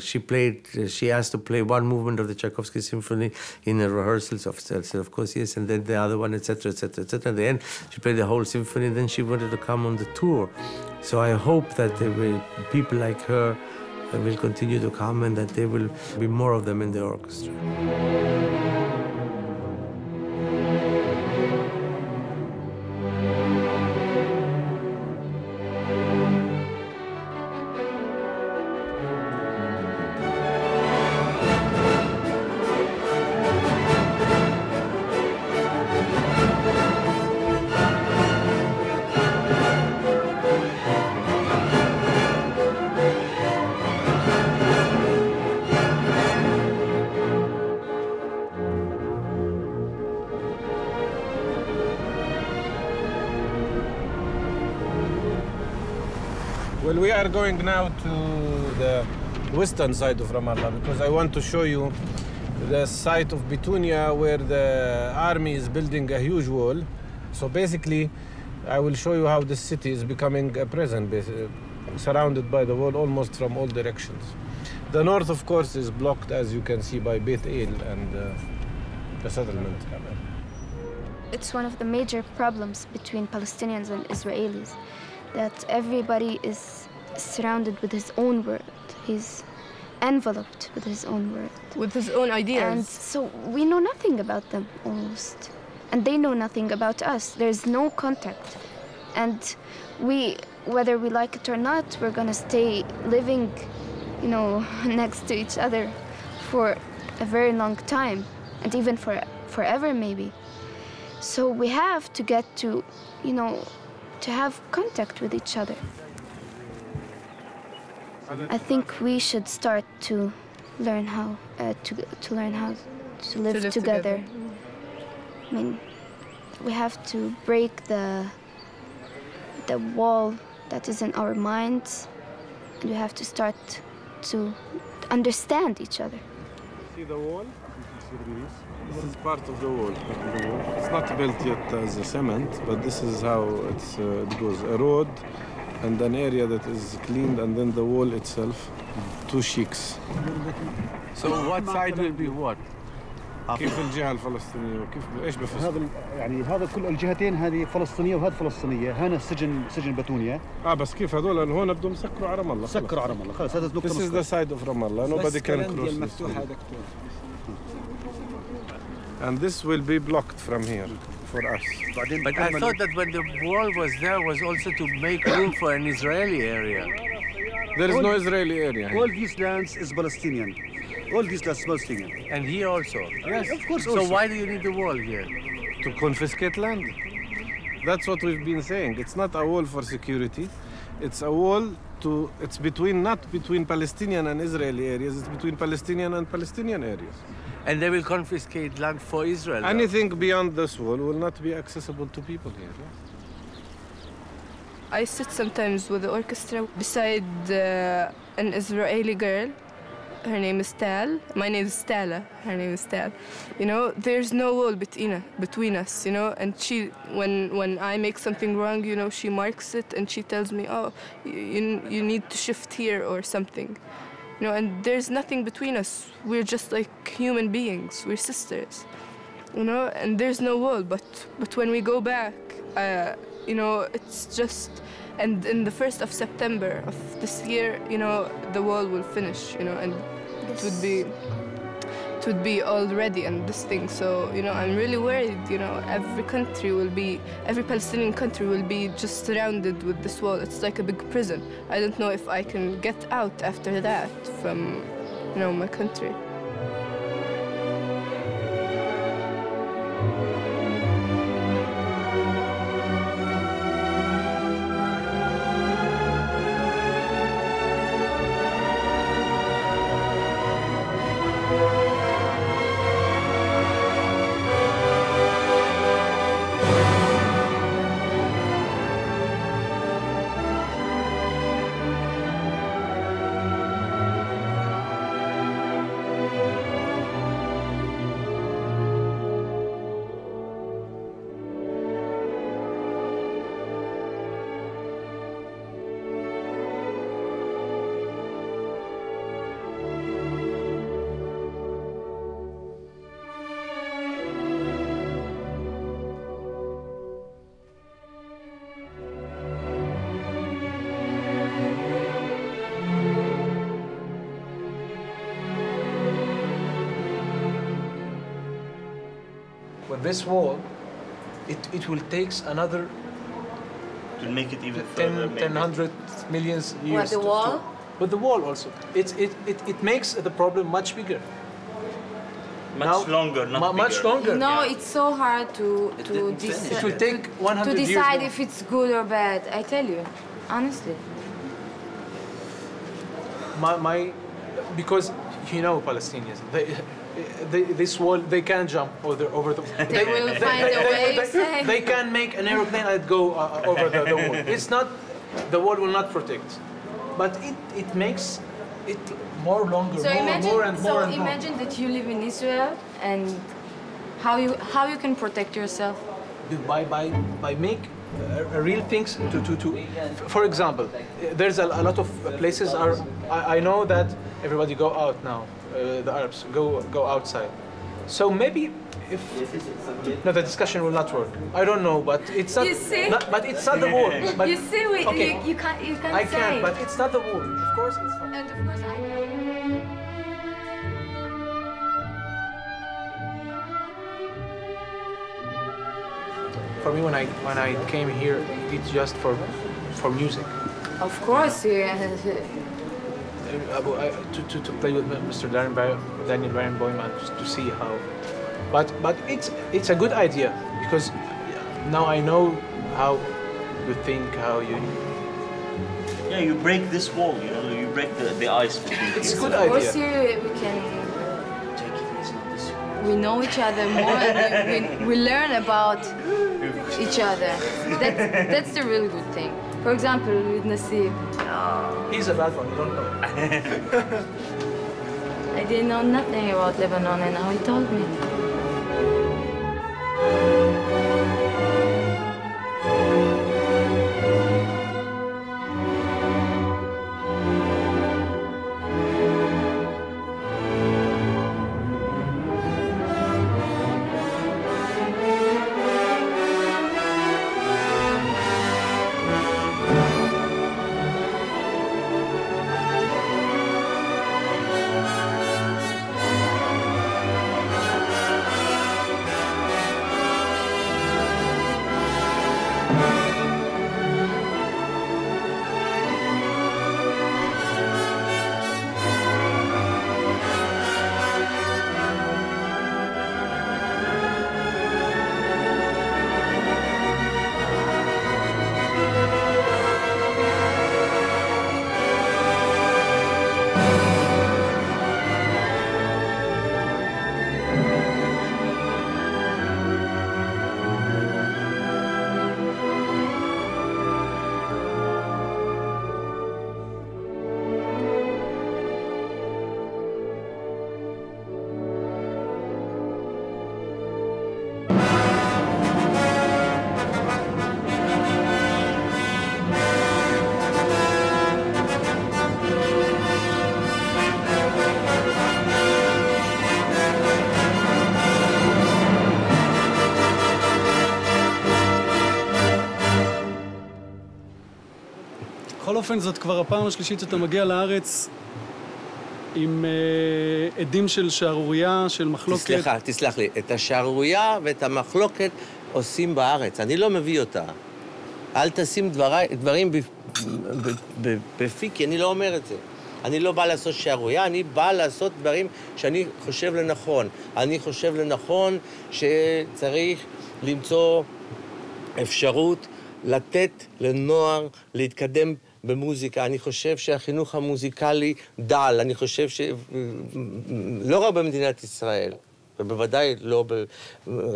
she asked to play one movement of the Tchaikovsky Symphony in the rehearsals of course, yes, and then the other one, etc., etc., etc. At the end, she played the whole symphony, and then she wanted to come on the tour. So I hope that there will people like her will continue to come, and that there will be more of them in the orchestra. Well, we are going now to the western side of Ramallah because I want to show you the site of Bitunia where the army is building a huge wall. So basically, I will show you how this city is becoming a prison, surrounded by the wall almost from all directions. The north, of course, is blocked, as you can see, by Beit El and the settlement. It's one of the major problems between Palestinians and Israelis, that everybody is surrounded with his own world. He's enveloped with his own world. With his own ideas. And so we know nothing about them, almost. And they know nothing about us. There's no contact. And we, whether we like it or not, we're gonna stay living, you know, next to each other for a very long time, and even forever maybe. So we have to get to, you know, to have contact with each other. I think we should start to learn how to live together. I mean, we have to break the wall that is in our minds, and we have to start to understand each other. See the wall? This is part of the wall. It's not built yet as a cement, but this is how it goes. A road and an area that is cleaned, and then the wall itself, two sheiks. So what side will be what? كيف الجهة الفلسطينية وكيف ايش بفسر؟ هذا يعني هذا كل الجهتين، هذه فلسطينية وهذه فلسطينية، هنا سجن بتونيا. بس كيف هذول هون بدهم يسكروا على رام الله. سكروا على رام الله، خلص هذا نقطة. This is the side of Ramallah. Nobody can cross this. And this will be blocked from here for us. But I thought that when the wall was there was also to make room for an Israeli area. There is no Israeli area. All these lands is Palestinian. All these lands Palestinian. And here also? Yes, of course. So why do you need the wall here? To confiscate land. That's what we've been saying. It's not a wall for security. It's a wall to, it's between, not between Palestinian and Israeli areas, it's between Palestinian and Palestinian areas. And they will confiscate land for Israel? Anything beyond this wall will not be accessible to people here. Yes? I sit sometimes with the orchestra beside an Israeli girl. Her name is Tal. My name is Tala. Her name is Tal. You know, there's no wall between us, you know, and she, when I make something wrong, you know, she marks it and she tells me, oh, you need to shift here or something. You know, and there's nothing between us. We're just like human beings. We're sisters, you know, and there's no wall. But when we go back, you know, it's just, and in the 1st of September of this year, you know, the wall will finish, you know, and it would be all ready and this thing. So, you know, I'm really worried, you know, every Palestinian country will be just surrounded with this wall. It's like a big prison. I don't know if I can get out after that from, you know, my country. this wall, it will take another to make it even 100 million years. What, the wall? But the wall also. It makes the problem much bigger. Much longer, not bigger. Much longer. No, it's so hard to decide. It will take 100 years. To decide if it's good or bad. I tell you, honestly. Because you know Palestinians, this wall they can't jump over the. They will find a way. They can make an aeroplane and go over the wall. It's not, the wall will not protect, but it makes it more longer, So more and more. Imagine that you live in Israel and how you can protect yourself. By make real things to. For example, there's a lot of places are. I know that everybody go out now. The Arabs go outside. So maybe if no, the discussion will not work. I don't know, but it's not. You see? But it's not the war. But, you see, okay. you can't I say. can, but it's not the war. Of course, it's not. And of course, For me, when I came here, it's just for music. Of course, yeah. To play with Mr. Daniel Barenboim to see how. But it's a good idea because now I know how you think, how you. Yeah, you break this wall. You know, you break the ice. It's a good Of idea. course, we can. We know each other more, and we learn about each other. That's the really good thing. For example, with Nasib. He's a bad one, you don't know. I didn't know nothing about Lebanon, and now he told me. בכל אופן, זאת כבר הפעם השלישית שאתה מגיע לארץ עם עדים של שערורייה, של מחלוקת. תסלח לי, את השערורייה ואת המחלוקת עושים בארץ, אני לא מביא אותה. אל תשים דברים בפי, כי אני לא אומר את זה. אני לא בא לעשות שערורייה, אני בא לעשות דברים שאני חושב לנכון. אני חושב לנכון שצריך למצוא אפשרות לתת לנוער להתקדם במוזיקה. אני חושב שהחינוך המוזיקלי דל, אני חושב לא רק במדינת ישראל, ובוודאי לא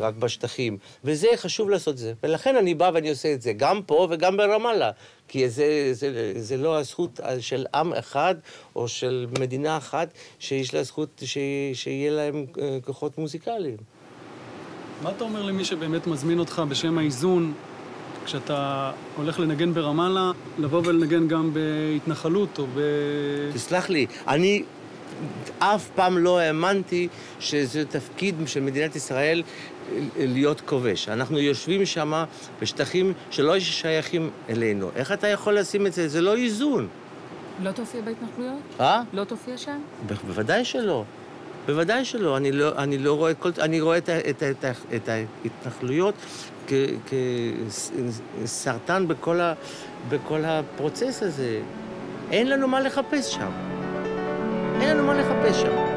רק בשטחים, וזה חשוב לעשות זה. ולכן אני בא ואני עושה את זה, גם פה וגם ברמאללה, כי זה לא הזכות של עם אחד או של מדינה אחת שיש לה זכות שיהיה להם כוחות מוזיקליים. מה אתה אומר למי שבאמת מזמין אותך בשם האיזון, כשאתה הולך לנגן ברמאללה, לבוא ולנגן גם בהתנחלות או תסלח לי, אני אף פעם לא האמנתי שזה תפקיד של מדינת ישראל להיות כובש. אנחנו יושבים שם בשטחים שלא שייכים אלינו. איך אתה יכול לשים את זה? זה לא איזון. לא תופיע בהתנחלויות? אה? לא תופיע שם? בוודאי שלא. בוודאי שלא, אני לא רואה אני רואה את ההתנחלויות כסרטן בכל הפרוצס הזה. אין לנו מה לחפש שם. אין לנו מה לחפש שם.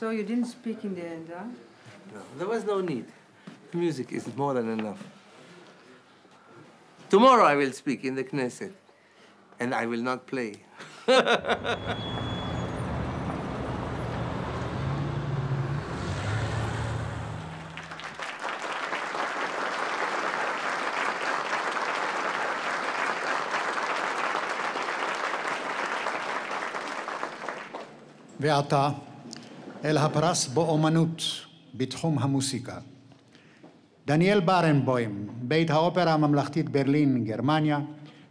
So you didn't speak in the end, huh? No, there was no need. Music is more than enough. Tomorrow I will speak in the Knesset, and I will not play. ועתה, אל הפרס באומנות בתחום המוסיקה. דניאל ברנבוים, בית האופרה הממלכתית ברלין, גרמניה,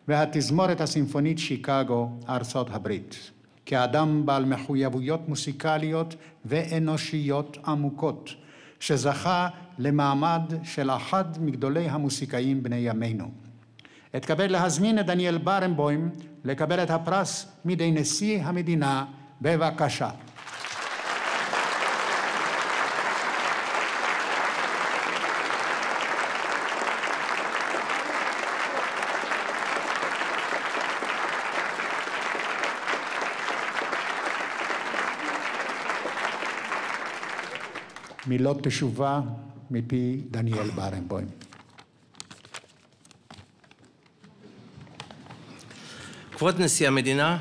והתזמורת הסימפונית שיקגו, ארצות הברית. כאדם בעל מחויבויות מוסיקליות ואנושיות עמוקות, שזכה למעמד של אחד מגדולי המוסיקאים בני ימינו. אתכבד להזמין את דניאל ברנבוים לקבל את הפרס מידי נשיא המדינה, בבקשה. מילות תשובה מפי דניאל ברנבוים. כבוד נשיא המדינה,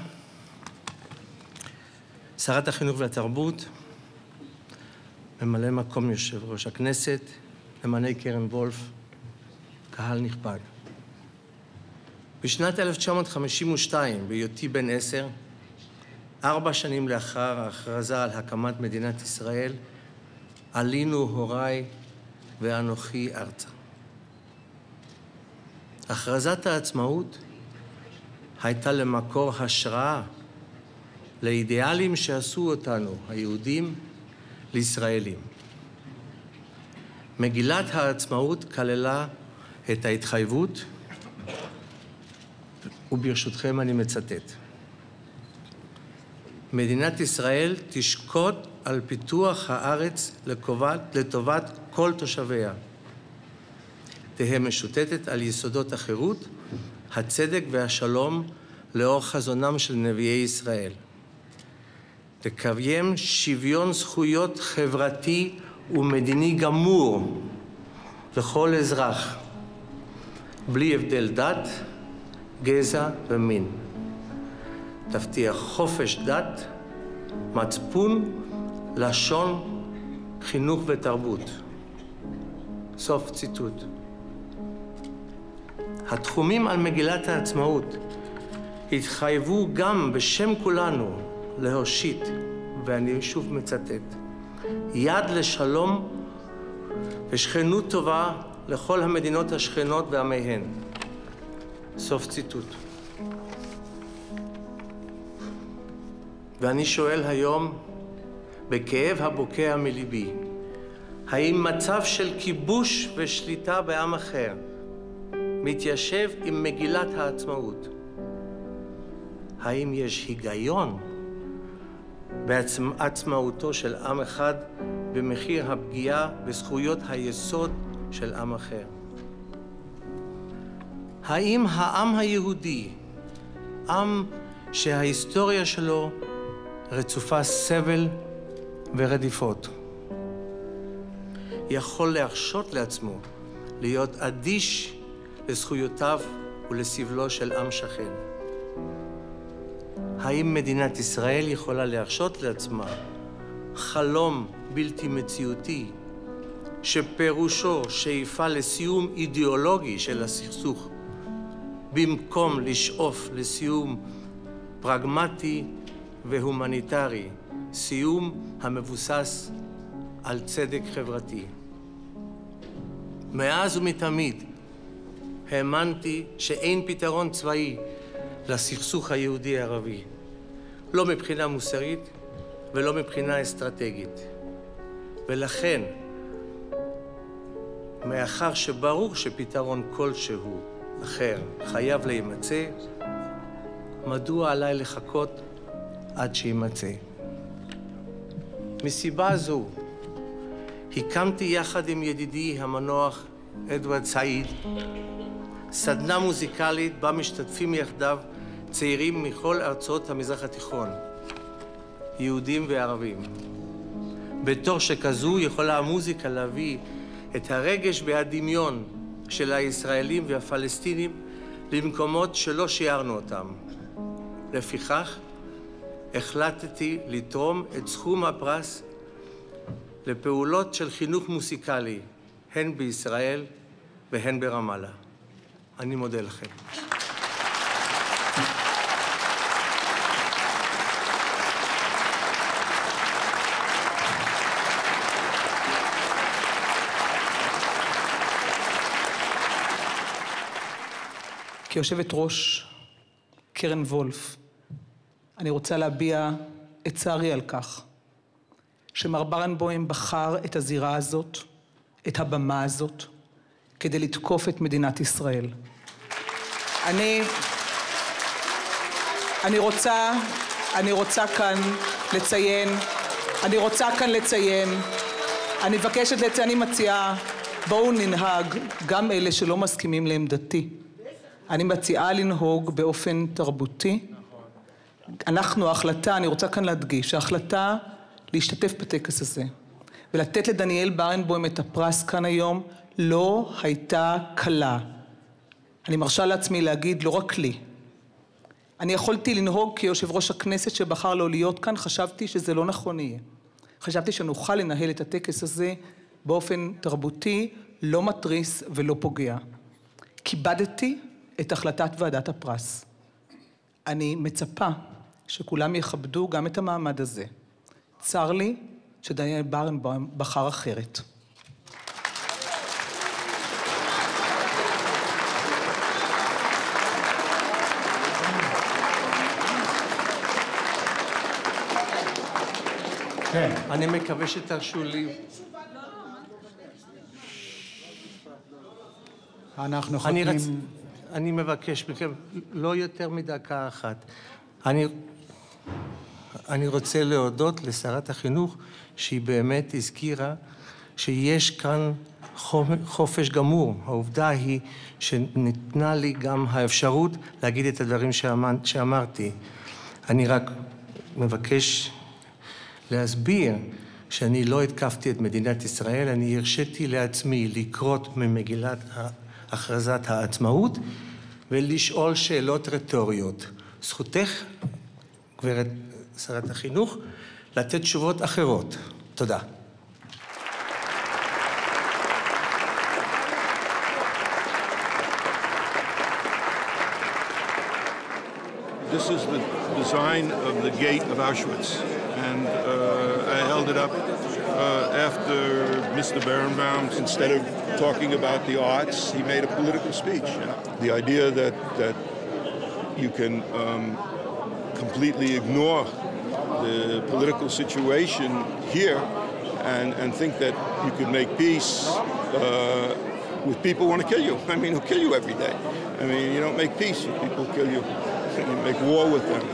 שרת החינוך והתרבות, ממלא מקום יושב ראש הכנסת, נאמני קרן וולף, קהל נכבד. בשנת 1952, בהיותי בן 10, 4 שנים לאחר ההכרזה על הקמת מדינת ישראל, עלינו הוריי ואנוכי ארצה. הכרזת העצמאות הייתה למקור השראה לאידיאלים שעשו אותנו, היהודים, לישראלים. מגילת העצמאות כללה את ההתחייבות, וברשותכם אני מצטט. מדינת ישראל תשקוד על פיתוח הארץ לטובת כל תושביה. תהא משוטטת על יסודות החירות, הצדק והשלום לאור חזונם של נביאי ישראל. תקיים שוויון זכויות חברתי ומדיני גמור לכל אזרח, בלי הבדל דת, גזע ומין. תבטיח חופש דת, מצפון, לשון, חינוך ותרבות. סוף ציטוט. התחומים על מגילת העצמאות התחייבו גם בשם כולנו להושיט, ואני שוב מצטט, יד לשלום ושכנות טובה לכל המדינות השכנות ועמיהן. סוף ציטוט. ואני שואל היום, בכאב הבוקע מליבי, האם מצב של כיבוש ושליטה בעם אחר מתיישב עם מגילת העצמאות? האם יש היגיון בעצמאותו של עם אחד במחיר הפגיעה בזכויות היסוד של עם אחר. האם העם היהודי, עם שההיסטוריה שלו רצופה סבל ורדיפות, יכול להרשות לעצמו להיות אדיש לזכויותיו ולסבלו של עם שכן? האם מדינת ישראל יכולה להרשות לעצמה חלום בלתי מציאותי שפירושו שאיפה לסיום אידיאולוגי של הסכסוך במקום לשאוף לסיום פרגמטי והומניטרי, סיום המבוסס על צדק חברתי? מאז ומתמיד האמנתי שאין פתרון צבאי לסכסוך היהודי-ערבי, לא מבחינה מוסרית ולא מבחינה אסטרטגית. ולכן, מאחר שברור שפתרון כלשהו אחר חייב להימצא, מדוע עליי לחכות עד שימצא? מסיבה זו, הקמתי יחד עם ידידי המנוח אדוארד סעיד סדנה מוזיקלית בה משתתפים יחדיו צעירים מכל ארצות המזרח התיכון, יהודים וערבים. בתור שכזו יכולה המוזיקה להביא את הרגש והדמיון של הישראלים והפלסטינים למקומות שלא שיערנו אותם. לפיכך, החלטתי לתרום את סכום הפרס לפעולות של חינוך מוסיקלי, הן בישראל והן ברמאללה. אני מודה לכם. כיושבת ראש קרן וולף, אני רוצה להביע את צערי על כך שמר ברנבוים בחר את הזירה הזאת, את הבמה הזאת, כדי לתקוף את מדינת ישראל. אני רוצה כאן לציין, אני מבקשת לציין, אני מציעה, בואו ננהג, גם אלה שלא מסכימים לעמדתי. אני מציעה לנהוג באופן תרבותי. אני רוצה כאן להדגיש, ההחלטה להשתתף בטקס הזה ולתת לדניאל ברנבוים את הפרס כאן היום לא הייתה קלה. אני מרשה לעצמי להגיד, לא רק לי. אני יכולתי לנהוג כיושב ראש הכנסת שבחר לא להיות כאן, חשבתי שזה לא נכון יהיה. חשבתי שנוכל לנהל את הטקס הזה באופן תרבותי, לא מטריס ולא פוגע. כיבדתי את החלטת ועדת הפרס. אני מצפה שכולם יכבדו גם את המעמד הזה. צר לי שדניאל ברנבוים בחר אחרת. אני מקווה שתרשו לי. אנחנו חותמים. אני מבקש מכם, לא יותר מדקה אחת. אני רוצה להודות לשרת החינוך, שהיא באמת הזכירה שיש כאן חופש גמור. העובדה היא שניתנה לי גם האפשרות להגיד את הדברים שאמרתי. אני רק מבקש להסביר שאני לא התקפתי את מדינת ישראל, אני הרשיתי לעצמי לקרות ממגילת הכרזת העצמאות ולשאול שאלות רטוריות. זכותך, גברת שרת החינוך, לתת תשובות אחרות. תודה. This is the design of the gate of Auschwitz, and I held it up after Mr. Barenboim, instead of talking about the arts, he made a political speech. The idea that you can completely ignore the political situation here and think that you could make peace with people who want to kill you. I mean, who kill you every day. I mean, you don't make peace with people who kill you. You make war with them.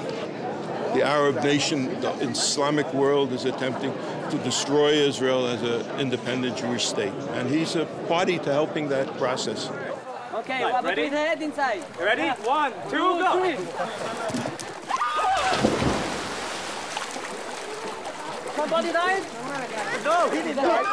the Arab nation, the Islamic world is attempting to destroy Israel as an independent Jewish state. And he's a party to helping that process. Okay, ready? Put the head inside. Ready? Yeah. 1, 2, go! 3. Somebody died? Go! He did that.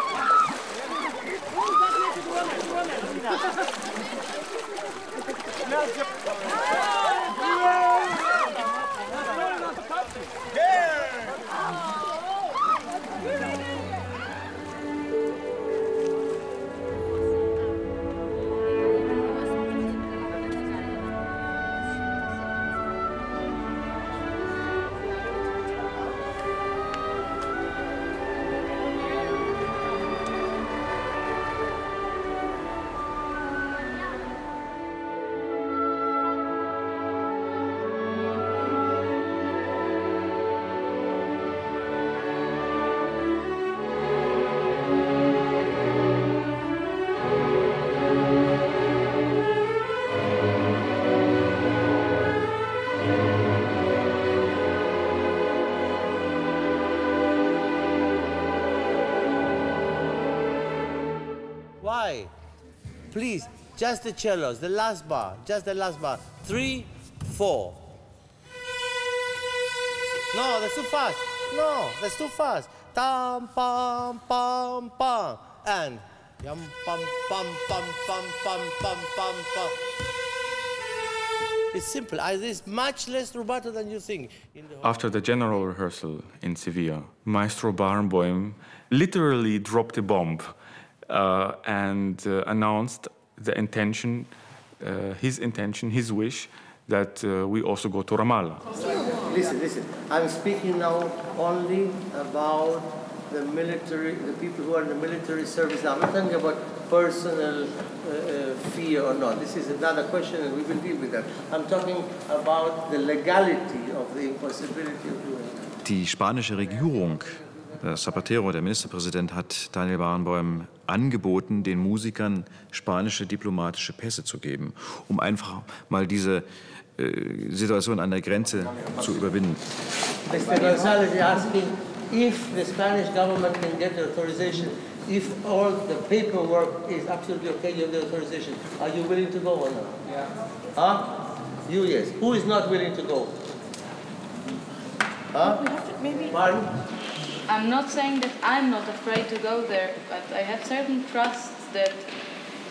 Why? Please, just the cellos, the last bar, just the last bar. 3, 4. No, that's too fast. No, that's too fast. Tam, pam, pam, pam. And yum, pam, pam, pam, pam, pam, pam, pam, pam. It's simple. It's much less rubato than you think. After the general rehearsal in Sevilla, Maestro Barenboim literally dropped a bomb and announced the intention, his wish, that we also go to Ramallah. Listen. I'm speaking now only about the military, the people who are in the military service. Now, I'm not talking about personal fear or not. This is another question, and we will deal with that. I'm talking about the legality of the impossibility of doing that. Die spanische Regierung, Zapatero, der Ministerpräsident, hat Daniel Barenboim angeboten, den Musikern spanische diplomatische Pässe zu geben, um einfach mal diese Situation an der Grenze zu überwinden. Mr. Gonzalez is asking if the Spanish government can get the authorization, if all the paperwork is absolutely okay, you have the authorization. Are you willing to go or not? Yeah. Huh? You, yes. Who is not willing to go? Huh? We have to maybe... Pardon? I'm not saying that I'm not afraid to go there, but I have certain trust that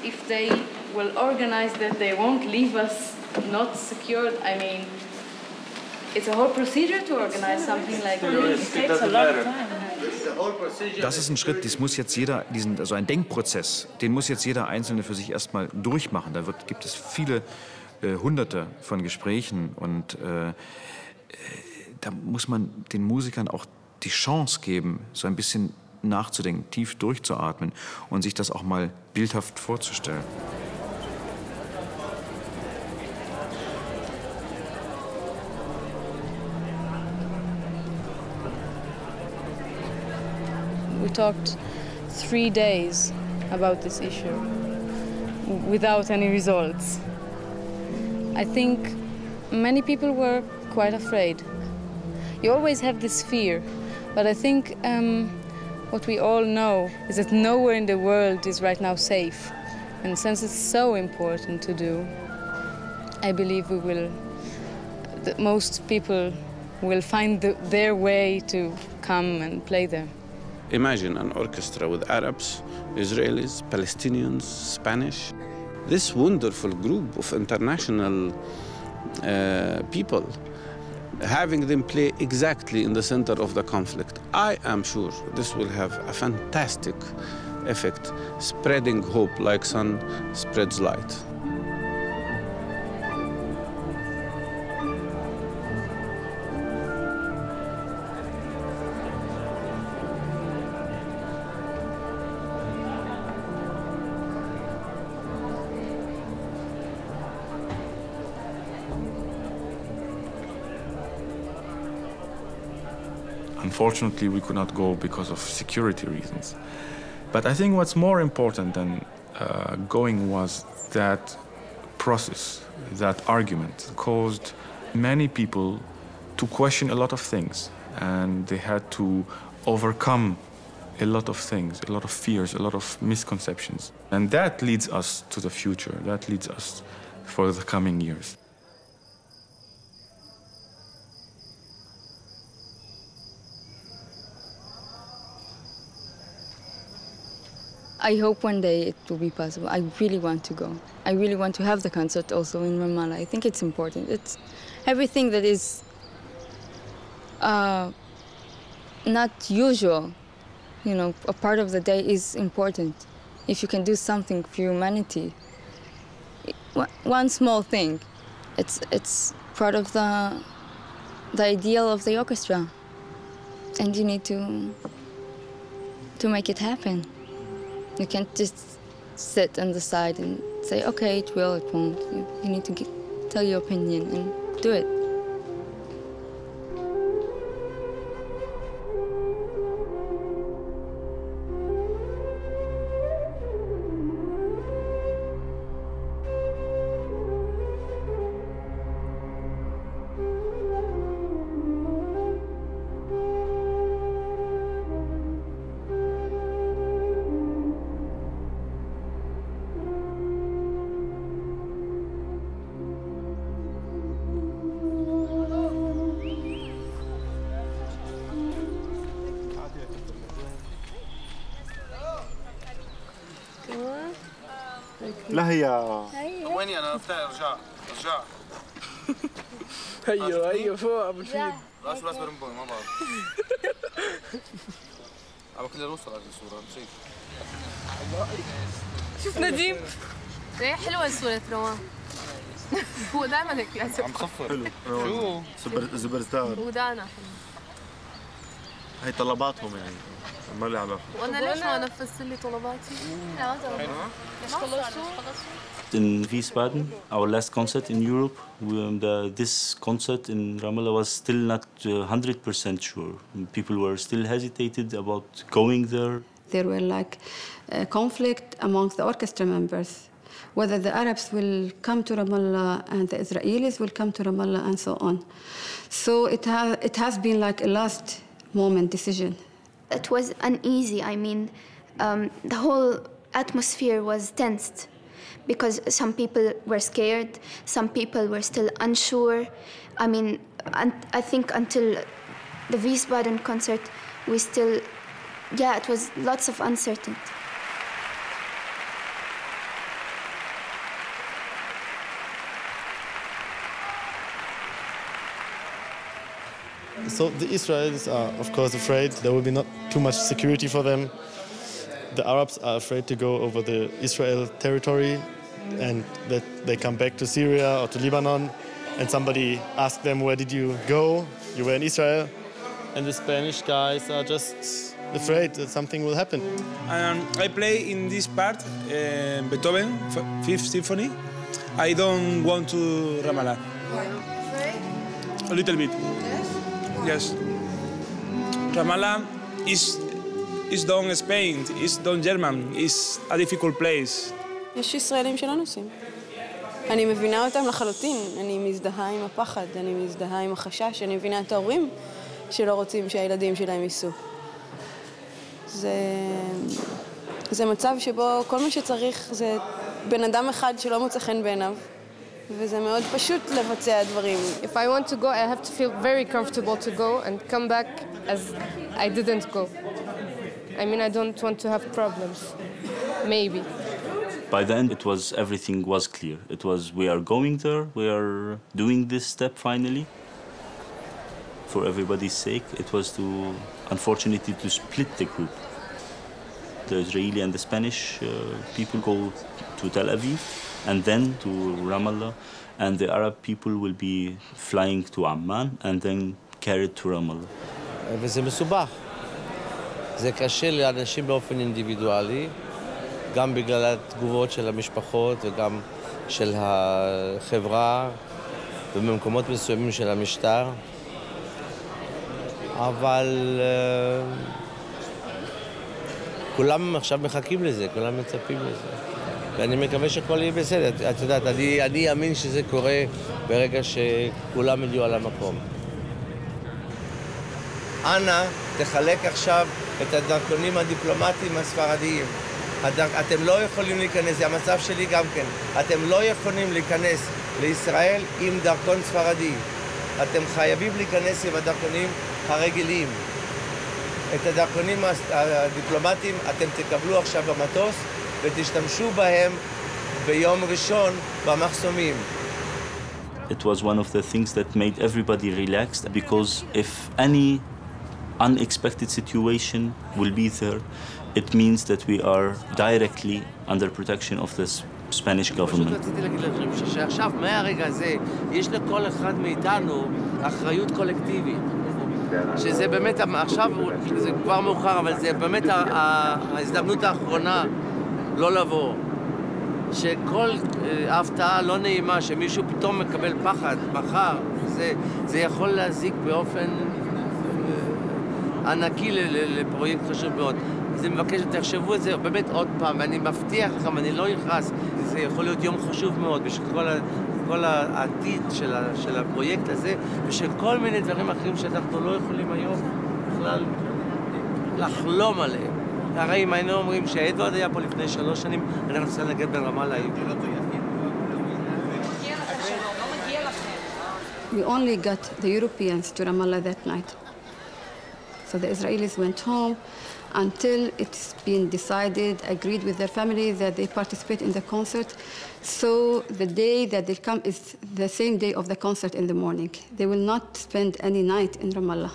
if they will organize that, they won't leave us not secured. I mean, it's a whole procedure to organize something like this. It takes a lot of time. Das ist ein Schritt, das muss jetzt jeder, also ein Denkprozess, den muss jetzt jeder Einzelne für sich erstmal durchmachen. Da gibt es viele Hunderte von Gesprächen und da muss man den Musikern auch die Chance geben, so ein bisschen nachzudenken, tief durchzuatmen und sich das auch mal bildhaft vorzustellen. We talked 3 days about this issue without any results. I think many people were quite afraid. You always have this fear, but I think what we all know is that nowhere in the world is right now safe. And since it's so important to do, I believe that most people will find their way to come and play there. Imagine an orchestra with Arabs, Israelis, Palestinians, Spanish. This wonderful group of international people, having them play exactly in the center of the conflict. I am sure this will have a fantastic effect, spreading hope like sun spreads light. Unfortunately, we could not go because of security reasons. But I think what's more important than going was that process, that argument caused many people to question a lot of things, and they had to overcome a lot of things, a lot of fears, a lot of misconceptions. And that leads us to the future, that leads us for the coming years. I hope one day it will be possible. I really want to go. I really want to have the concert also in Ramallah. I think it's important. It's everything that is not usual, you know, a part of the day is important. If you can do something for humanity, one small thing, it's part of the ideal of the orchestra, and you need to make it happen. You can't just sit on the side and say, okay, it will, it won't. You need to tell your opinion and do it. لا هي ويني انا ارجع ايوه فوق ابو الفيل راس بارنبويم ما بعرف عم كلنا نوصل على الصوره شايف شوف نديم ايه حلوه الصوره روان هو دائما هيك لازم عم صفر حلو شو زبرزدار ودانا حلو هي طلباتهم يعني ما لي علاقه وانا ليش ما نفذت لي طلباتي؟ لا In Wiesbaden, our last concert in Europe, this concert in Ramallah was still not 100% sure. People were still hesitated about going there. There were like conflict amongst the orchestra members, whether the Arabs will come to Ramallah and the Israelis will come to Ramallah and so on. So it has been like a last moment decision. It was uneasy. I mean, the whole atmosphere was tensed because some people were scared, some people were still unsure. I mean, I think until the Wiesbaden concert, we still, it was lots of uncertainty. So the Israelis are, of course, afraid there will be not too much security for them. The Arabs are afraid to go over the Israel territory and that they come back to Syria or to Lebanon and somebody asks them, where did you go? You were in Israel. And the Spanish guys are just afraid that something will happen. I play in this part, Beethoven, 5th Symphony. I don't want to Ramallah. A little bit. Yes. Ramallah is down Spain, is down German, is a difficult place. יש ישראלים שלא נוסעים. אני מבינה אותם לחלוטין. אני מזדהה עם הפחד, אני מזדהה עם החשש, אני מבינה את ההורים שלא רוצים שהילדים שלהם ייסעו. זה מצב שבו כל מה שצריך זה בן אדם אחד שלא מוצא חן בעיניו. וזה מאוד פשוט לבצע דברים. If I want to go, I have to feel very comfortable to go and come back as I didn't go. I mean, I don't want to have problems. Maybe. By the end, everything was clear. It was, we are going there, we are doing this step finally. For everybody's sake, it was unfortunately, to split the group. The Israeli and the Spanish people go to Tel Aviv, and then to Ramallah, and the Arab people will be flying to Amman and then carried to Ramallah. וזה מסובך. זה קשה לאנשים באופן אינדיבידואלי, גם בגלל התגובות של המשפחות וגם של החברה ובמקומות מסוימים של המשטר. אבל כולם עכשיו מחכים לזה, כולם מצפים לזה. ואני מקווה שכל יהיה בסדר. את יודעת, אני אאמין שזה קורה ברגע שכולם יהיו על המקום. אנא, תחלק עכשיו את הדרכונים הדיפלומטיים הספרדיים. אתם לא יכולים להיכנס, זה המצב שלי גם כן. אתם לא יכולים להיכנס לישראל עם דרכון ספרדי. אתם חייבים להיכנס עם הדרכונים הרגילים. את הדרכונים הדיפלומטיים אתם תקבלו עכשיו במטוס ותשתמשו בהם ביום ראשון במחסומים. It was one of the things that made everybody relaxed because if any unexpected situation will be there, it means that we are directly under protection of the Spanish government. רציתי להגיד לכם שעכשיו מהרגע הזה יש לכל אחד מאיתנו אחריות קולקטיבית. שזה באמת, עכשיו זה כבר מאוחר, אבל זה באמת ההזדמנות האחרונה לא לבוא. שכל הפתעה לא נעימה, שמישהו פתאום מקבל פחד, מחר, זה יכול להזיק באופן ענקי לפרויקט חשוב מאוד. אז אני מבקש שתחשבו את זה באמת עוד פעם, ואני מבטיח לכם, אני לא יכעס, זה יכול להיות יום חשוב מאוד בשביל כל העתיד של הפרויקט הזה, ושל כל מיני דברים אחרים שאנחנו לא יכולים היום בכלל לחלום עליהם. הרי אם היינו אומרים שאדוארד היה פה לפני 3 שנים, אנחנו צריכים לנגן ברמאללה. We only got the Europeans to Ramallah that night. So the Israelis went home until it's been decided, agreed with their family that they participate in the concert. So the day that they come is the same day of the concert in the morning. They will not spend any night in Ramallah.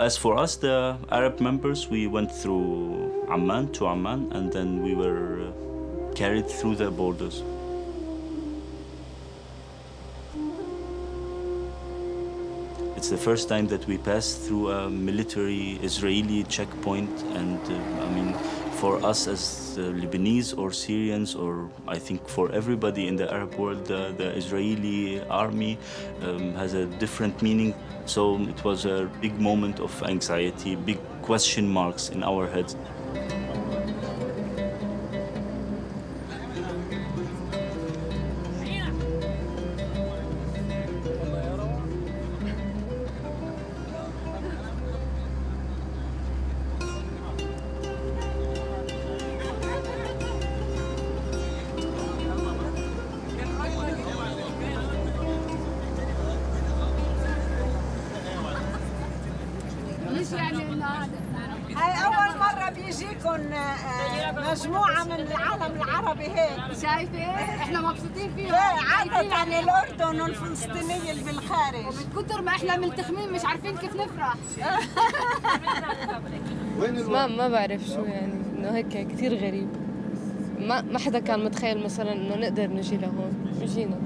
As for us, the Arab members, we went through Amman to Amman, and then we were carried through the borders. It's the first time that we passed through a military Israeli checkpoint, and I mean, for us as Lebanese or Syrians, or I think for everybody in the Arab world, the Israeli army has a different meaning. So it was a big moment of anxiety, big question marks in our heads. هاي أول مرة بيجيكم مجموعة من العالم العربي هيك. شايفة؟ إحنا مبسوطين فيهم. عادة عن الأردن والفلسطينية اللي بالخارج. ومن كتر ما إحنا ملتخمين مش عارفين كيف نفرح. ما بعرف شو يعني، إنه هيك كثير غريب. ما حدا كان متخيل مثلا إنه نقدر نجي لهون، جينا.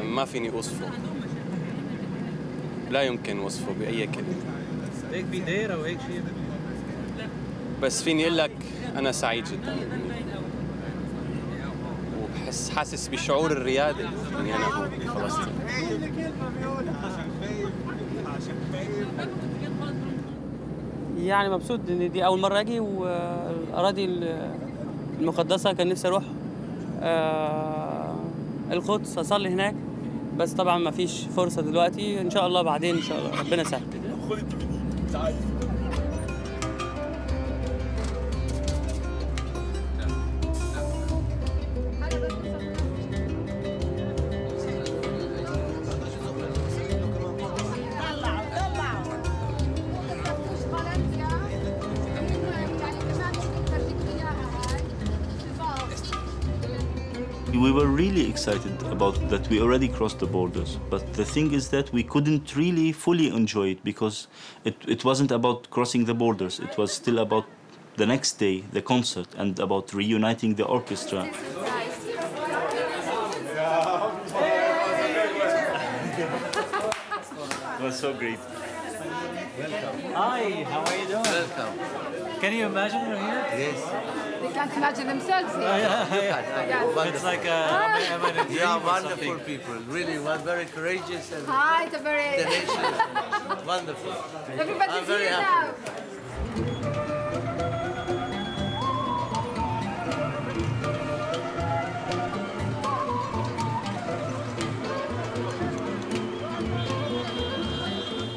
ما فيني أوصفه. لا يمكن وصفه بأي كلمة. هيك بدايرة وهيك شيء. بس فيني أقول لك أنا سعيد جدا. حاسس بشعور الريادة إني أنا هون بفلسطين. يعني مبسوط إن دي أول مرة أجي، والأراضي المقدسة كان نفسي أروح القدس أصلي هناك، بس طبعا ما فيش فرصة دلوقتي. إن شاء الله بعدين إن شاء الله ربنا يسهل. We were really excited about that we already crossed the borders. But the thing is that we couldn't really fully enjoy it because it wasn't about crossing the borders. It was still about the next day, the concert, and about reuniting the orchestra. It was so great. Welcome. Hi, how are you doing? Welcome. Can you imagine we're here? Yes. They can't imagine themselves here. It's like I'm in a dream. You are wonderful people, really, very courageous and Hi, it's a very tenacious. Wonderful. Everybody's I'm very here happy. now.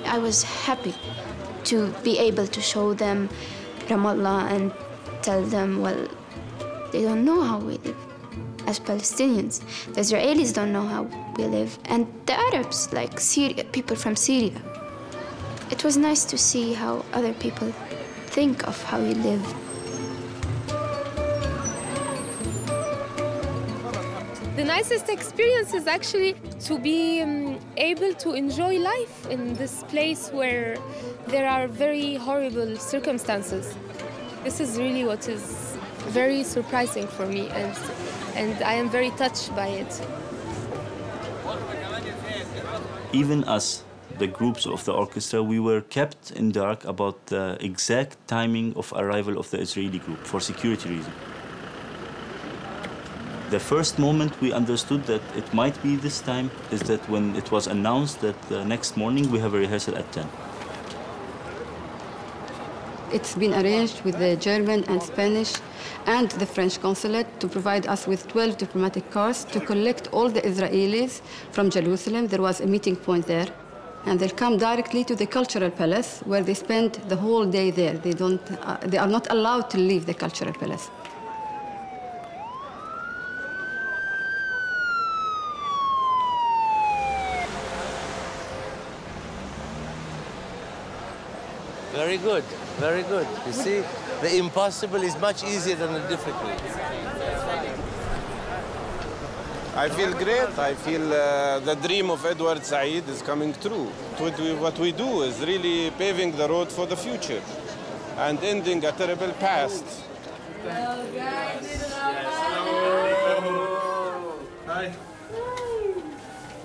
I was happy to be able to show them Ramallah and tell them, well, they don't know how we live as Palestinians. The Israelis don't know how we live. And the Arabs, like Syria, people from Syria. It was nice to see how other people think of how we live. The nicest experience is actually to be able to enjoy life in this place where there are very horrible circumstances. This is really what is very surprising for me, and I am very touched by it. Even us, the groups of the orchestra, we were kept in dark about the exact timing of arrival of the Israeli group for security reasons. The first moment we understood that it might be this time is that when it was announced that the next morning we have a rehearsal at 10. It's been arranged with the German and Spanish and the French consulate to provide us with 12 diplomatic cars to collect all the Israelis from Jerusalem. There was a meeting point there. And they'll come directly to the cultural palace where they spend the whole day there. They are not allowed to leave the cultural palace. Very good, very good. You see, the impossible is much easier than the difficult. I feel great. I feel the dream of Edward Said is coming true. What we do is really paving the road for the future and ending a terrible past. Hi.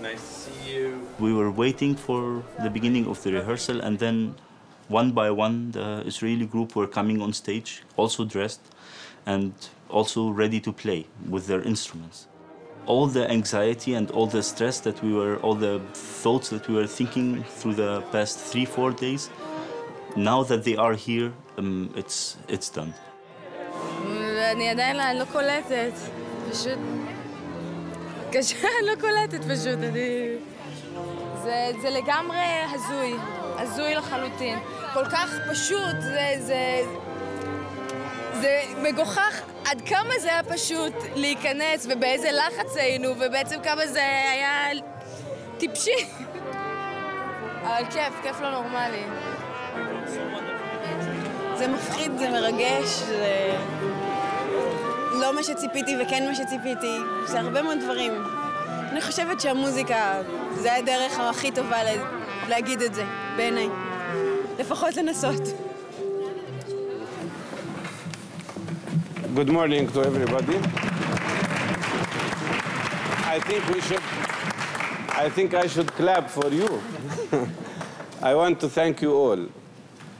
Nice to see you. We were waiting for the beginning of the rehearsal, and then one by one the Israeli group were coming on stage, also dressed and also ready to play with their instruments. All the anxiety and all the stress that all the thoughts that we were thinking through the past 3-4 days, now that they are here, it's done. אני עדיין לא קולטת, פשוט קשה, לא קולטת פשוט, זה לגמרי הזוי, הזוי לחלוטין. כל כך פשוט, זה מגוחך עד כמה זה היה פשוט להיכנס ובאיזה לחץ היינו ובעצם כמה זה היה טיפשי. אבל כיף לא נורמלי. זה מפחיד, זה מרגש, זה לא מה שציפיתי וכן מה שציפיתי, זה הרבה מאוד דברים. אני חושבת שהמוזיקה זה הדרך הכי טובה להגיד את זה, בעיניי. לפחות לנסות. Good morning to everybody. I think I should clap for you. I want to thank you all,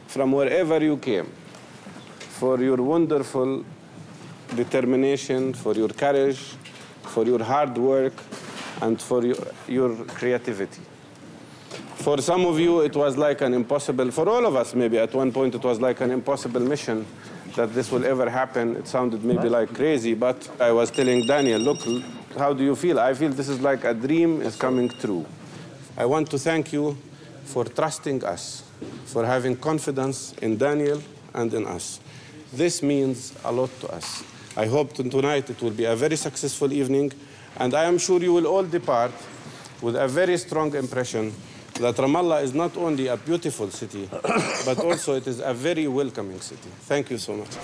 from wherever you came, for your wonderful determination, for your courage, for your hard work, and for your creativity. For some of you, it was like an impossible, for all of us maybe, at one point it was like an impossible mission that this will ever happen. It sounded maybe like crazy, but I was telling Daniel, look, how do you feel? I feel this is like a dream is coming true. I want to thank you for trusting us, for having confidence in Daniel and in us. This means a lot to us. I hope tonight it will be a very successful evening, and I am sure you will all depart with a very strong impression that Ramallah is not only a beautiful city, but also it is a very welcoming city. Thank you so much.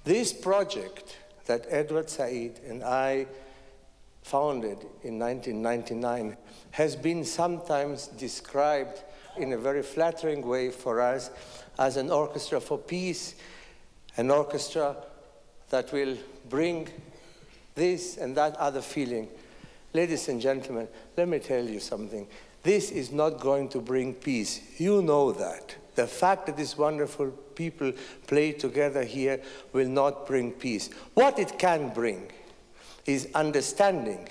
This project that Edward Said and I founded in 1999 has been sometimes described in a very flattering way for us as an orchestra for peace, an orchestra that will bring this and that other feeling. Ladies and gentlemen, let me tell you something. This is not going to bring peace. You know that. The fact that these wonderful people play together here will not bring peace. What it can bring is understanding,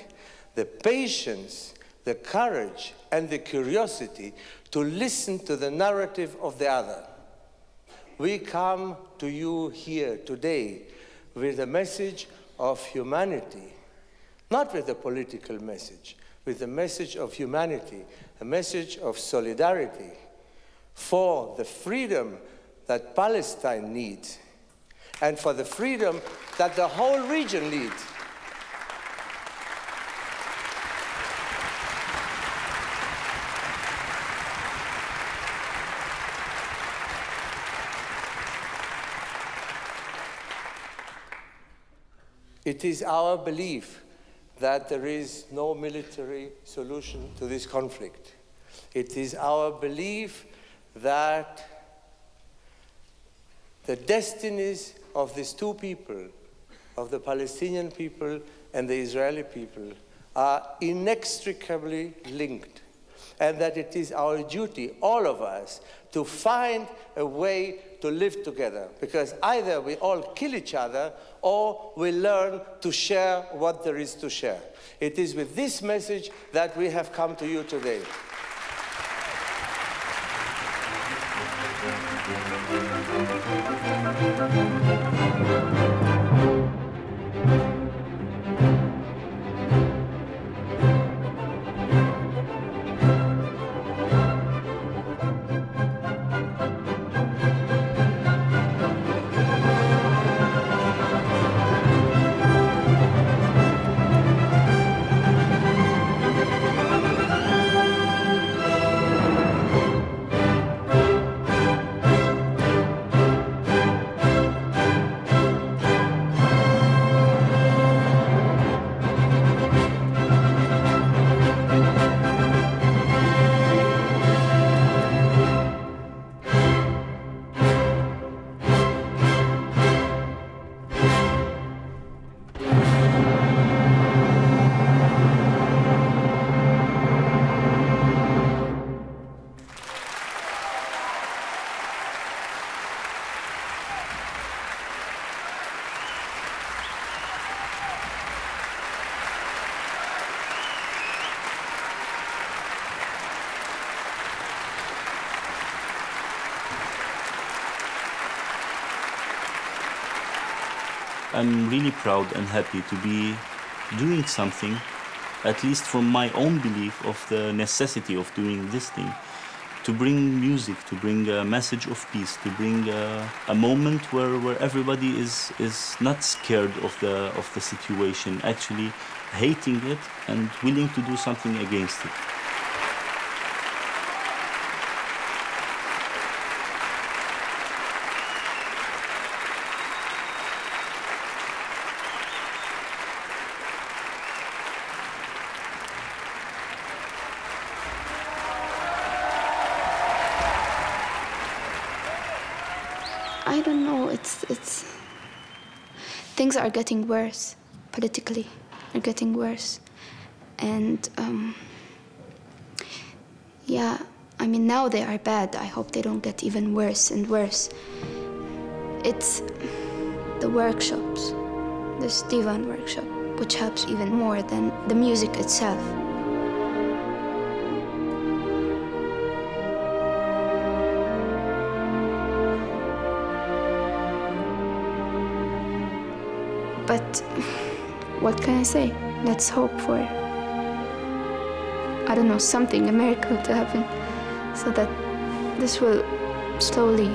the patience, the courage, and the curiosity to listen to the narrative of the other. We come to you here today with a message of humanity, not with a political message, with a message of humanity, a message of solidarity for the freedom that Palestine needs and for the freedom that the whole region needs. It is our belief that there is no military solution to this conflict. It is our belief that the destinies of these two people, of the Palestinian people and the Israeli people, are inextricably linked, and that it is our duty, all of us, to find a way to live together, because either we all kill each other or we learn to share what there is to share. It is with this message that we have come to you today. I'm really proud and happy to be doing something, at least from my own belief of the necessity of doing this thing, to bring music, to bring a message of peace, to bring a moment where everybody is not scared of the situation, actually hating it and willing to do something against it. I don't know, things are getting worse, politically, are getting worse. And yeah, I mean, now they are bad. I hope they don't get even worse and worse. It's the workshops, this divan workshop, which helps even more than the music itself. But what can I say? Let's hope for, I don't know, something, a miracle to happen, so that this will slowly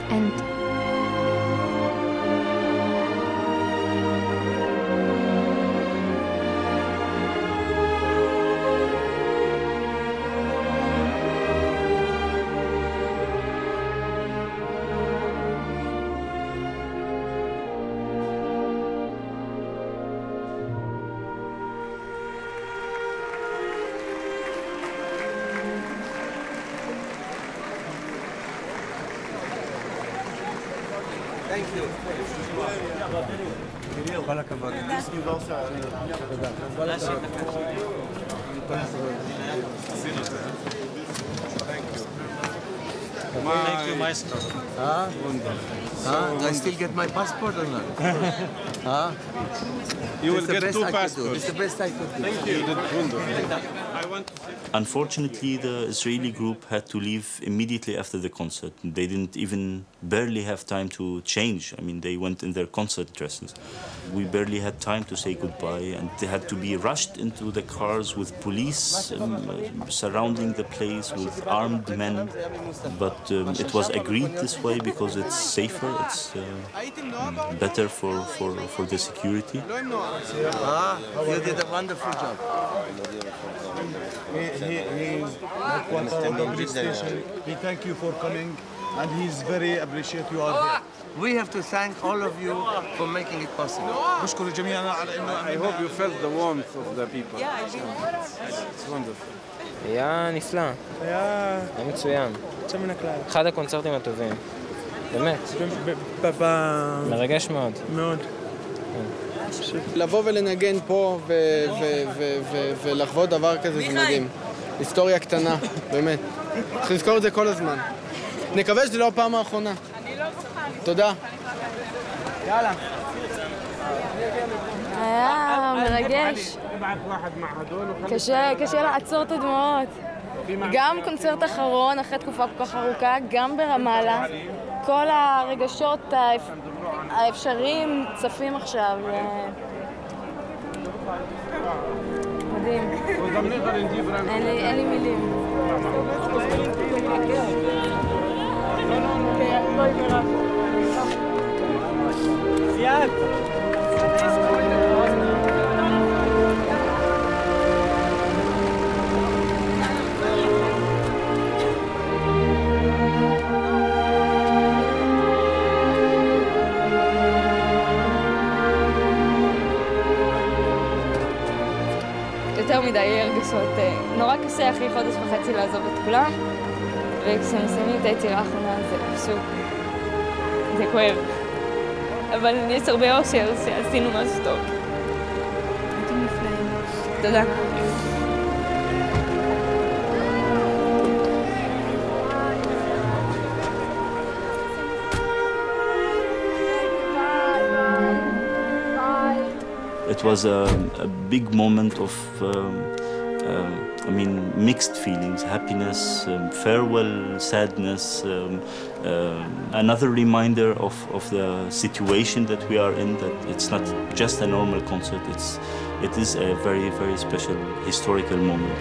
end. Thank you. כל הכבוד. Thank you, maestro. Do I still get my passport or not? You will get 2 passports. It's the best I could do. Thank you. You did wonderful. Unfortunately, the Israeli group had to leave immediately after the concert. They didn't even barely have time to change. I mean, they went in their concert dresses. We barely had time to say goodbye, and they had to be rushed into the cars with police surrounding the place with armed men. But it was agreed this way because it's safer, it's better for the security. You did a wonderful job. He's one of the police station. We thank you for coming, and he's very appreciate you are here. We have to thank all of you for making it possible. I hope you felt the warmth of the people. It's wonderful. היה נפלא. היה מצוין. יוצא מן הכלל. אחד הקונצרטים הטובים. באמת. מרגש מאוד. מאוד. לבוא ולנגן פה ולחוות דבר כזה זה מדהים. היסטוריה קטנה, באמת. צריך לזכור את זה כל הזמן. נקווה שזה לא הפעם האחרונה. תודה. יאללה. היה מרגש. קשה לעצור את הדמעות. גם קונצרט אחרון, אחרי תקופה כל כך ארוכה, גם ברמאללה. כל הרגשות האפשריים צפים עכשיו. מדהים. אין לי מילים. Fiat! יותר מדי הרגשות. נורא קשה אחרי חודש וחצי לעזוב את כולם, וכשמסיימים את היצירה האחרונה זה פשוט, זה כואב. אבל יש הרבה אושר שעשינו משהו טוב. הייתם נפלאים. תודה. It was a big moment of, I mean, mixed feelings, happiness, farewell, sadness, another reminder of the situation that we are in, that it's not just a normal concert, it is a very, very special historical moment.